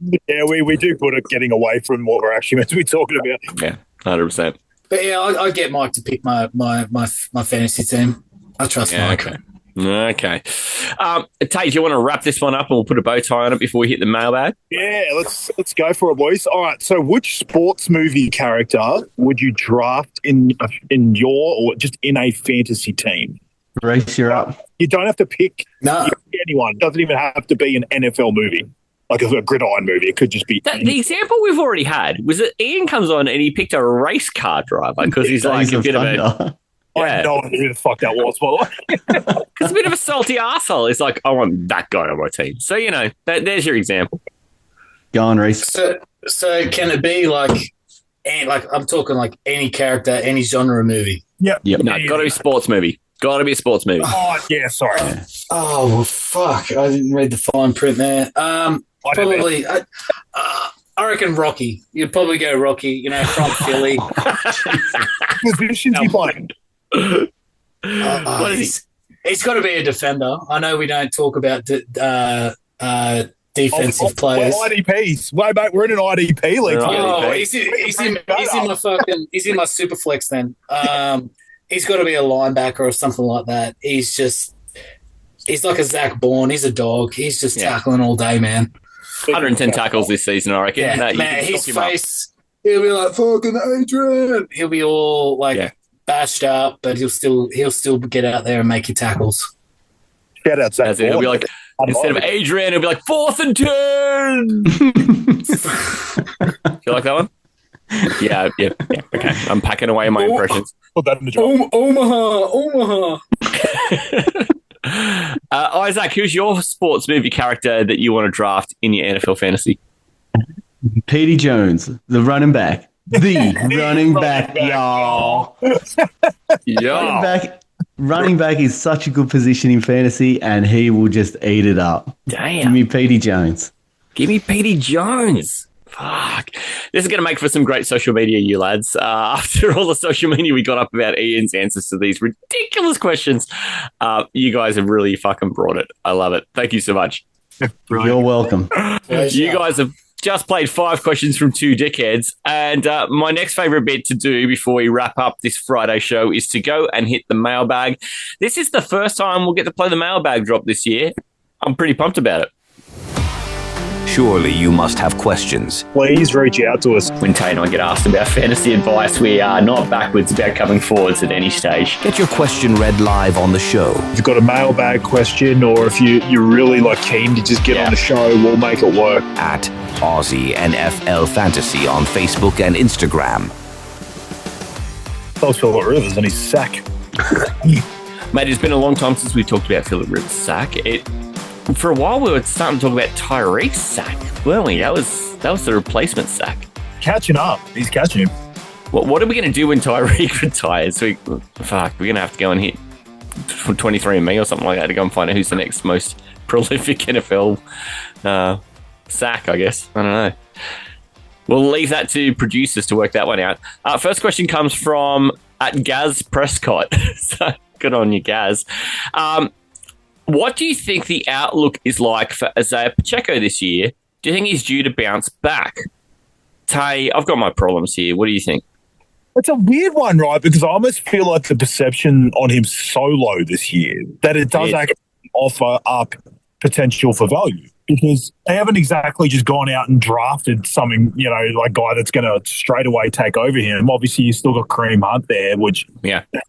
we do put it getting away from what we're actually meant to be talking about. Yeah, 100%. But yeah, I get Mike to pick my fantasy team. I trust Mike. Okay. Tate, do you want to wrap this one up and we'll put a bow tie on it before we hit the mailbag? Yeah, let's go for it, boys. All right. So, which sports movie character would you draft in your or just in a fantasy team? Race, you're up. You don't have to pick anyone. It doesn't even have to be an NFL movie. Like a gridiron movie. It could just be... The example we've already had was that Ian comes on and he picked a race car driver because he's like a bit of a... I have no idea who the fuck that was, by the way. It's a bit of a salty arsehole. It's like, I want that guy on my team. So, there's your example. Go on, Reese. So can it be like I'm talking like any character, any genre of movie? Yep. No, got to be sports movie. Got to be a sports movie. Oh, yeah, sorry. Yeah. Oh, well, fuck. I didn't read the fine print there. Probably, I reckon Rocky. You'd probably go Rocky, from Philly. Positions he playing? What is he? He's got to be a defender. I know we don't talk about defensive players. IDPs. Wait, mate, we're in an IDP league. Oh, he's in my super flex then. He's got to be a linebacker or something like that. He's like a Zach Bourne. He's a dog. He's just tackling all day, man. 110 tackles this season, I reckon. Yeah, man, his face, he'll be like, fucking Adrian. He'll be all bashed up, but he'll still get out there and make your tackles. Shout out Zach Bourne. He'll be like, instead of Adrian, he'll be like, 4th and 10. You like that one? Yeah. Okay, I'm packing away my impressions. Put that in the job. Omaha. Isaac, who's your sports movie character that you want to draft in your NFL fantasy? Petey Jones, the running back. The running back, y'all. Running back is such a good position in fantasy, and he will just eat it up. Damn. Give me Petey Jones. Give me Petey Jones. Fuck. This is going to make for some great social media, you lads. After all the social media we got up about Ian's answers to these ridiculous questions, you guys have really fucking brought it. I love it. Thank you so much. You're welcome. You guys have just played 5 questions from 2 dickheads. And my next favourite bit to do before we wrap up this Friday show is to go and hit the mailbag. This is the first time we'll get to play the mailbag drop this year. I'm pretty pumped about it. Surely you must have questions. Please reach out to us. When Tay and I get asked about fantasy advice, we are not backwards about coming forwards at any stage. Get your question read live on the show. If you've got a mailbag question, or if you're really keen to just get on the show, we'll make it work. At Aussie NFL Fantasy on Facebook and Instagram. That was Phillip Rivers and his sack. Mate, it's been a long time since we talked about Phillip Rivers' sack. For a while, we were starting to talk about Tyreek's sack, weren't we? That was the replacement sack. Catching up. He's catching him. What are we going to do when Tyreek retires? We're going to have to go and hit 23andMe or something like that to go and find out who's the next most prolific NFL sack, I guess. I don't know. We'll leave that to producers to work that one out. First question comes from at Gaz Prescott. So good on you, Gaz. What do you think the outlook is like for Isaiah Pacheco this year? Do you think he's due to bounce back? Tay, I've got my problems here. What do you think? It's a weird one, right? Because I almost feel like the perception on him so low this year that it does actually offer up potential for value, because they haven't exactly just gone out and drafted something, guy that's going to straight away take over him. Obviously, you still got Kareem Hunt there, which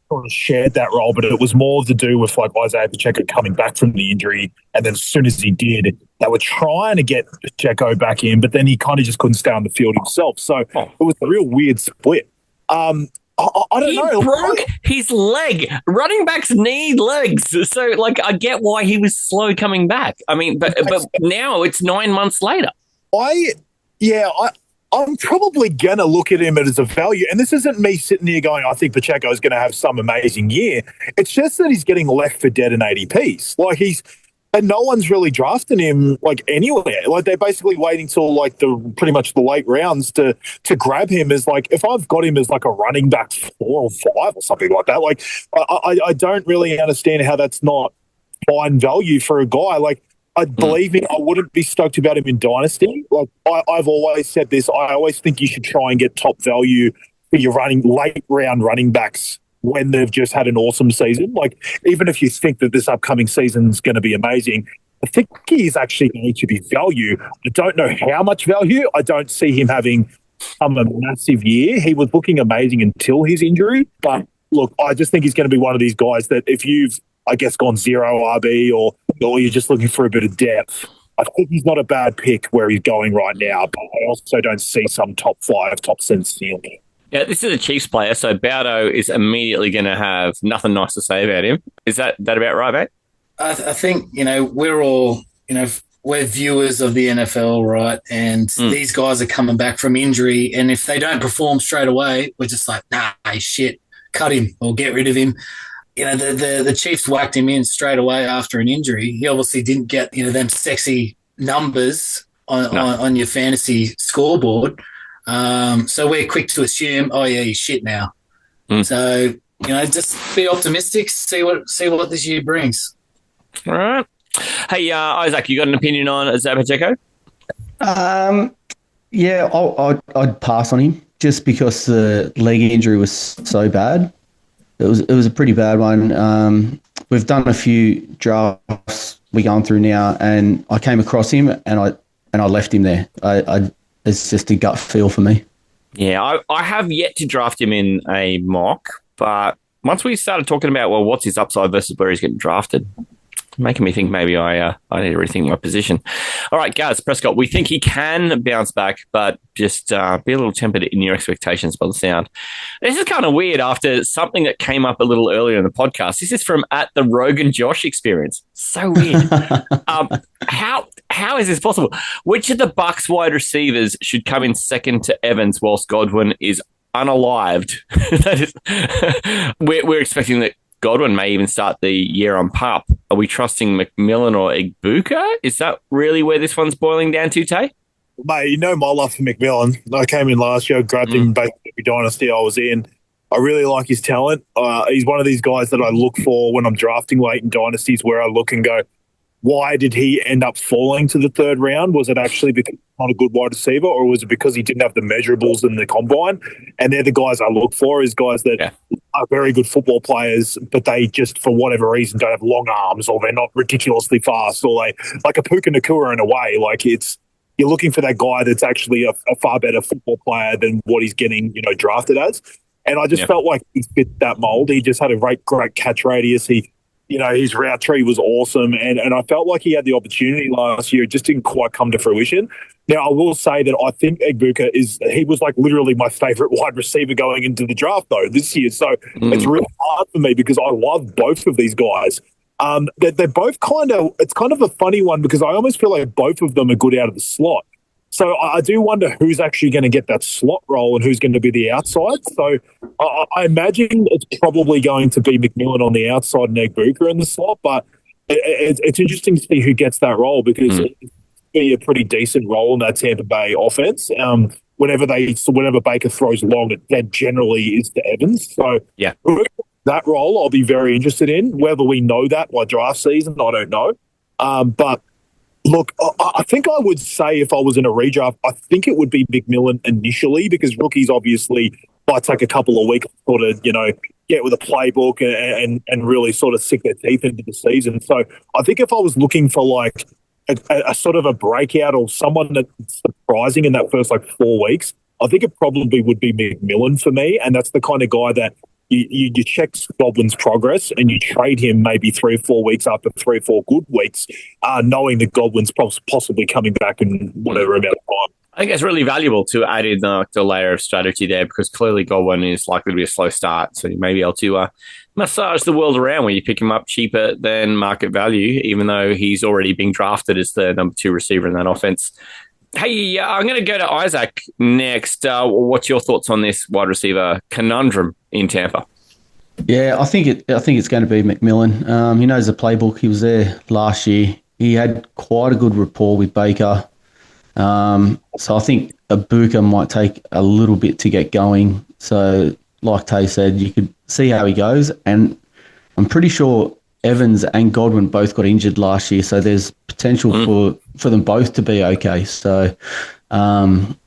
sort of shared that role, but it was more to do with Isaiah Pacheco coming back from the injury. And then as soon as he did, they were trying to get Pacheco back in, but then he kind of just couldn't stay on the field himself. So it was a real weird split. I don't know. He broke his leg. Running backs need legs. So, I get why he was slow coming back. I mean, but now it's 9 months later. I'm probably going to look at him as a value. And this isn't me sitting here going, I think Pacheco is going to have some amazing year. It's just that he's getting left for dead in ADPs. And no one's really drafting him anywhere. They're basically waiting till pretty much the late rounds to grab him as if I've got him as a running back 4 or 5 or something like that. I don't really understand how that's not fine value for a guy. I believe I wouldn't be stoked about him in Dynasty. I've always said this. I always think you should try and get top value for your late round running backs when they've just had an awesome season. Even if you think that this upcoming season is going to be amazing, I think he is actually going to be value. I don't know how much value. I don't see him having a massive year. He was looking amazing until his injury. But look, I just think he's going to be one of these guys that if you've, gone 0 RB or you're just looking for a bit of depth, I think he's not a bad pick where he's going right now. But I also don't see some top 5, top 10 ceiling. Yeah, this is a Chiefs player, so Bowdo is immediately going to have nothing nice to say about him. Is that about right, mate? I think, we're all, we're viewers of the NFL, right? And these guys are coming back from injury, and if they don't perform straight away, we're just like, nah, shit, cut him or get rid of him. The Chiefs whacked him in straight away after an injury. He obviously didn't get, them sexy numbers on your fantasy scoreboard. So we're quick to assume, he's shit now. So, just be optimistic, see what this year brings. All right. Hey, Isaac, you got an opinion on Isaiah Pacheco? Yeah, I'd pass on him just because the leg injury was so bad. It was a pretty bad one. We've done a few drafts we're going through now, and I came across him and I left him there. It's just a gut feel for me. Yeah, I have yet to draft him in a mock, but once we started talking about, what's his upside versus where he's getting drafted, making me think maybe I need to rethink my position. All right, Gaz Prescott, we think he can bounce back, but just be a little tempered in your expectations by the sound. This is kind of weird after something that came up a little earlier in the podcast. This is from at the Rogan Josh experience. So weird. How is this possible? Which of the Bucks wide receivers should come in second to Evans whilst Godwin is unalived? That is, we're expecting that Godwin may even start the year on PUP. Are we trusting McMillan or Igbuka? Is that really where this one's boiling down to, Tay? Mate, my love for McMillan. I came in last year, grabbed him basically every dynasty I was in. I really like his talent. He's one of these guys that I look for when I'm drafting late in dynasties, where I look and go, why did he end up falling to the 3rd round? Was it actually because he's not a good wide receiver, or was it because he didn't have the measurables in the combine? And they're the guys I look for, is guys that are very good football players, but they just, for whatever reason, don't have long arms, or they're not ridiculously fast, or they, like a Puka Nakua in a way. you're looking for that guy that's actually a far better football player than what he's getting, drafted as. And I just felt like he fit that mold. He just had a great catch radius. His route tree was awesome. And I felt like he had the opportunity last year. It just didn't quite come to fruition. Now, I will say that I think Egbuka he was like literally my favorite wide receiver going into the draft, though, this year. So it's really hard for me because I love both of these guys. They're both it's kind of a funny one because I almost feel like both of them are good out of the slot. So I do wonder who's actually going to get that slot role and who's going to be the outside. So I imagine it's probably going to be McMillan on the outside and Egbuka in the slot, but it's interesting to see who gets that role because it's be a pretty decent role in that Tampa Bay offense. Whenever Baker throws long, that generally is to Evans. So that role I'll be very interested in. Whether we know that by draft season, I don't know. But look, I think I would say if I was in a redraft, I think it would be McMillan initially because rookies obviously might take a couple of weeks to sort of, get with a playbook and really sort of sink their teeth into the season. So I think if I was looking for like a sort of a breakout or someone that's surprising in that first 4 weeks, I think it probably would be McMillan for me. And that's the kind of guy that you check Godwin's progress and you trade him maybe 3 or 4 weeks after 3 or 4 good weeks, knowing that Godwin's possibly coming back in whatever amount of time. I think it's really valuable to add in the layer of strategy there because clearly Godwin is likely to be a slow start. So you may be able to massage the world around where you pick him up cheaper than market value, even though he's already being drafted as the number 2 receiver in that offense. Hey, I'm going to go to Isaac next. What's your thoughts on this wide receiver conundrum in Tampa? Yeah, I think it's going to be McMillan. He knows the playbook. He was there last year. He had quite a good rapport with Baker. So I think Egbuka might take a little bit to get going. So like Tay said, you could see how he goes. And I'm pretty sure Evans and Godwin both got injured last year. So there's potential for them both to be okay. So, but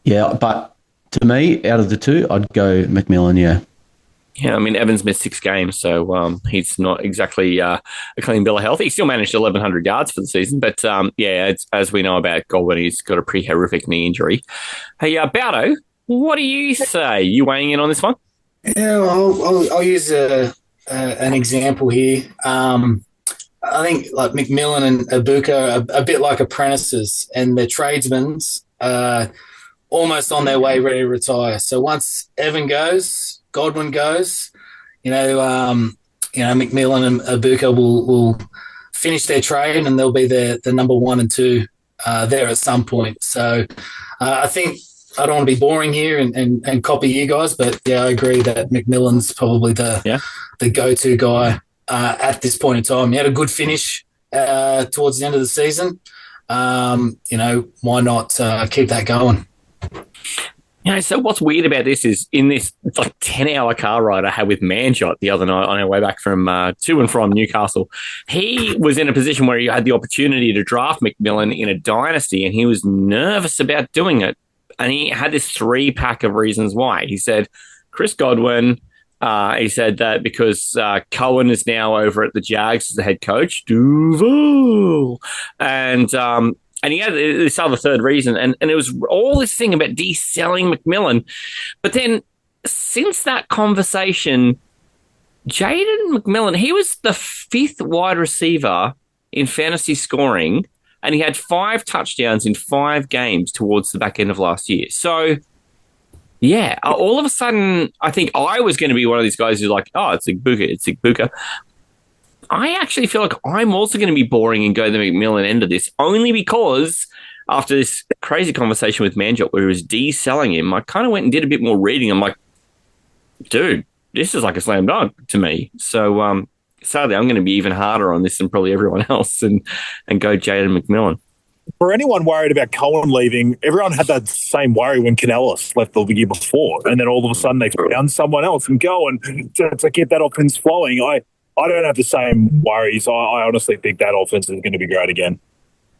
to me, out of the two, I'd go McMillan, yeah. Yeah, I mean, Evans missed 6 games, so he's not exactly a clean bill of health. He still managed 1,100 yards for the season, but it's, as we know about Godwin, he's got a pretty horrific knee injury. Hey, Bowdo, what do you say? You weighing in on this one? Yeah, I'll use an example here. I think like McMillan and Egbuka are a bit like apprentices, and they're tradesmen almost on their way ready to retire. So once Evan goes, Godwin goes, McMillan and Egbuka will finish their trade and they'll be the number 1 and 2 there at some point. So I think I don't want to be boring here and copy you guys, but I agree that McMillan's probably the go-to guy at this point in time. He had a good finish towards the end of the season. Why not keep that going? So what's weird about this is in this 10-hour car ride I had with Manjot the other night on our way back from to and from Newcastle, he was in a position where he had the opportunity to draft McMillan in a dynasty and he was nervous about doing it. And he had this 3-pack of reasons why. He said, Chris Godwin, he said that because Cohen is now over at the Jags as the head coach, Duval, and he had this other third reason, and it was all this thing about de-selling McMillan. But then since that conversation, Jaden McMillan, he was the 5th wide receiver in fantasy scoring, and he had 5 touchdowns in 5 games towards the back end of last year. So, all of a sudden, I think I was going to be one of these guys who's like, oh, it's Egbuka. I actually feel like I'm also going to be boring and go the McMillan end of this, only because after this crazy conversation with Manjot where he was de-selling him, I kind of went and did a bit more reading. I'm like, dude, this is like a slam dunk to me. So sadly, I'm going to be even harder on this than probably everyone else and go Jaden McMillan. For anyone worried about Cohen leaving, everyone had that same worry when Canellis left the year before. And then all of a sudden they found someone else and go and to get that offense flowing. I don't have the same worries. I honestly think that offense is going to be great again.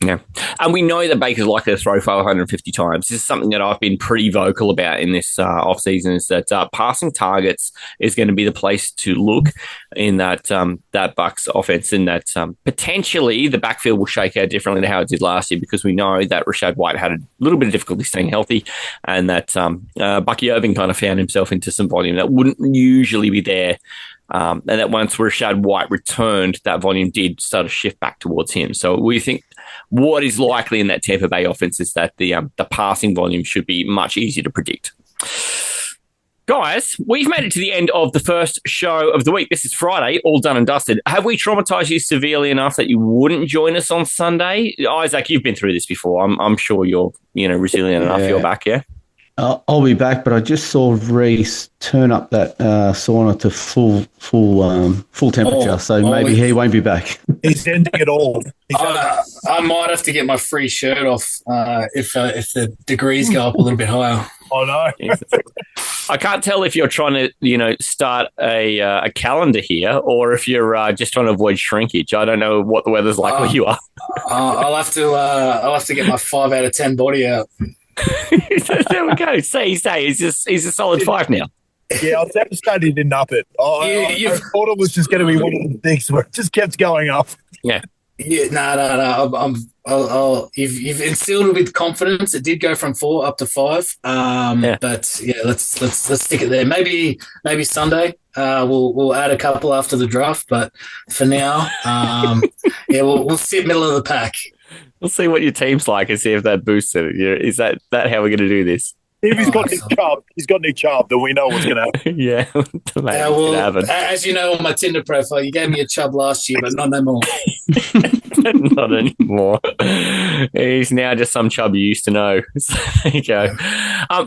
Yeah. And we know that Baker's likely to throw 550 times. This is something that I've been pretty vocal about in this offseason, is that passing targets is going to be the place to look in that Bucks offense, and that potentially the backfield will shake out differently to how it did last year, because we know that Rashad White had a little bit of difficulty staying healthy, and that Bucky Irving kind of found himself into some volume that wouldn't usually be there. And that once Rashad White returned, that volume did start to shift back towards him. So we think what is likely in that Tampa Bay offense is that the passing volume should be much easier to predict. Guys, we've made it to the end of the first show of the week. This is Friday, all done and dusted. Have we traumatized you severely enough that you wouldn't join us on Sunday? Isaac, you've been through this before. I'm sure you're resilient enough. You're back, yeah? I'll be back, but I just saw Reese turn up that sauna to full temperature, so maybe he won't be back. He's ending it all. I might have to get my free shirt off if the degrees go up a little bit higher. Oh no! I can't tell if you're trying to, start a calendar here, or if you're just trying to avoid shrinkage. I don't know what the weather's like where you are. I'll have to get my 5 out of 10 body out. There we go. Say he's a solid 5 now. Yeah, I was devastated he didn't up it. I thought it was just going to be one of the things where it just kept going up. Yeah. Yeah, no. You've instilled it with confidence. It did go from 4 up to 5. But yeah, let's stick it there. Maybe Sunday. We'll add a couple after the draft, but for now, we'll sit middle of the pack. We'll see what your team's like and see if that boosts it. Is that how we're going to do this? If he's got Nick Chubb, then we know what's going to happen. Yeah, happen. As you know on my Tinder profile, you gave me a Chubb last year, but not no more. Not anymore. He's now just some Chubb you used to know. So there you go.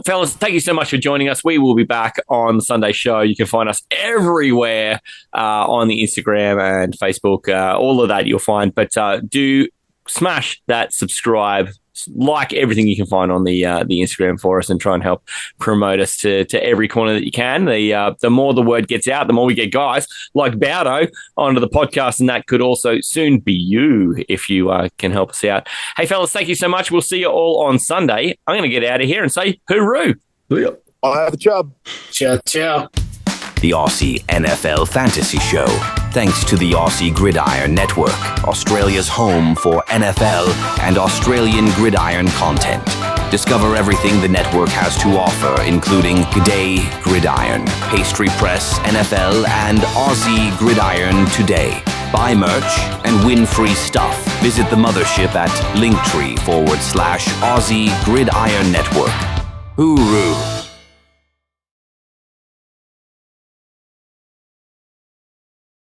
Fellas, thank you so much for joining us. We will be back on Sunday show. You can find us everywhere on the Instagram and Facebook. All of that you'll find. But do smash that subscribe, like everything you can find on the Instagram for us, and try and help promote us to every corner that you can. The more the word gets out, the more we get guys like Bowdo onto the podcast, and that could also soon be you if you can help us out. Hey, fellas, thank you so much. We'll see you all on Sunday. I'm going to get out of here and say hooroo. I have a job. Ciao. The Aussie NFL Fantasy Show. Thanks to the Aussie Gridiron Network, Australia's home for NFL and Australian gridiron content. Discover everything the network has to offer, including Gday Gridrion, Pastry Press, NFL, and Aussie Gridiron Today. Buy merch and win free stuff. Visit the mothership at Linktree/Aussie Gridiron Network. Hooroo.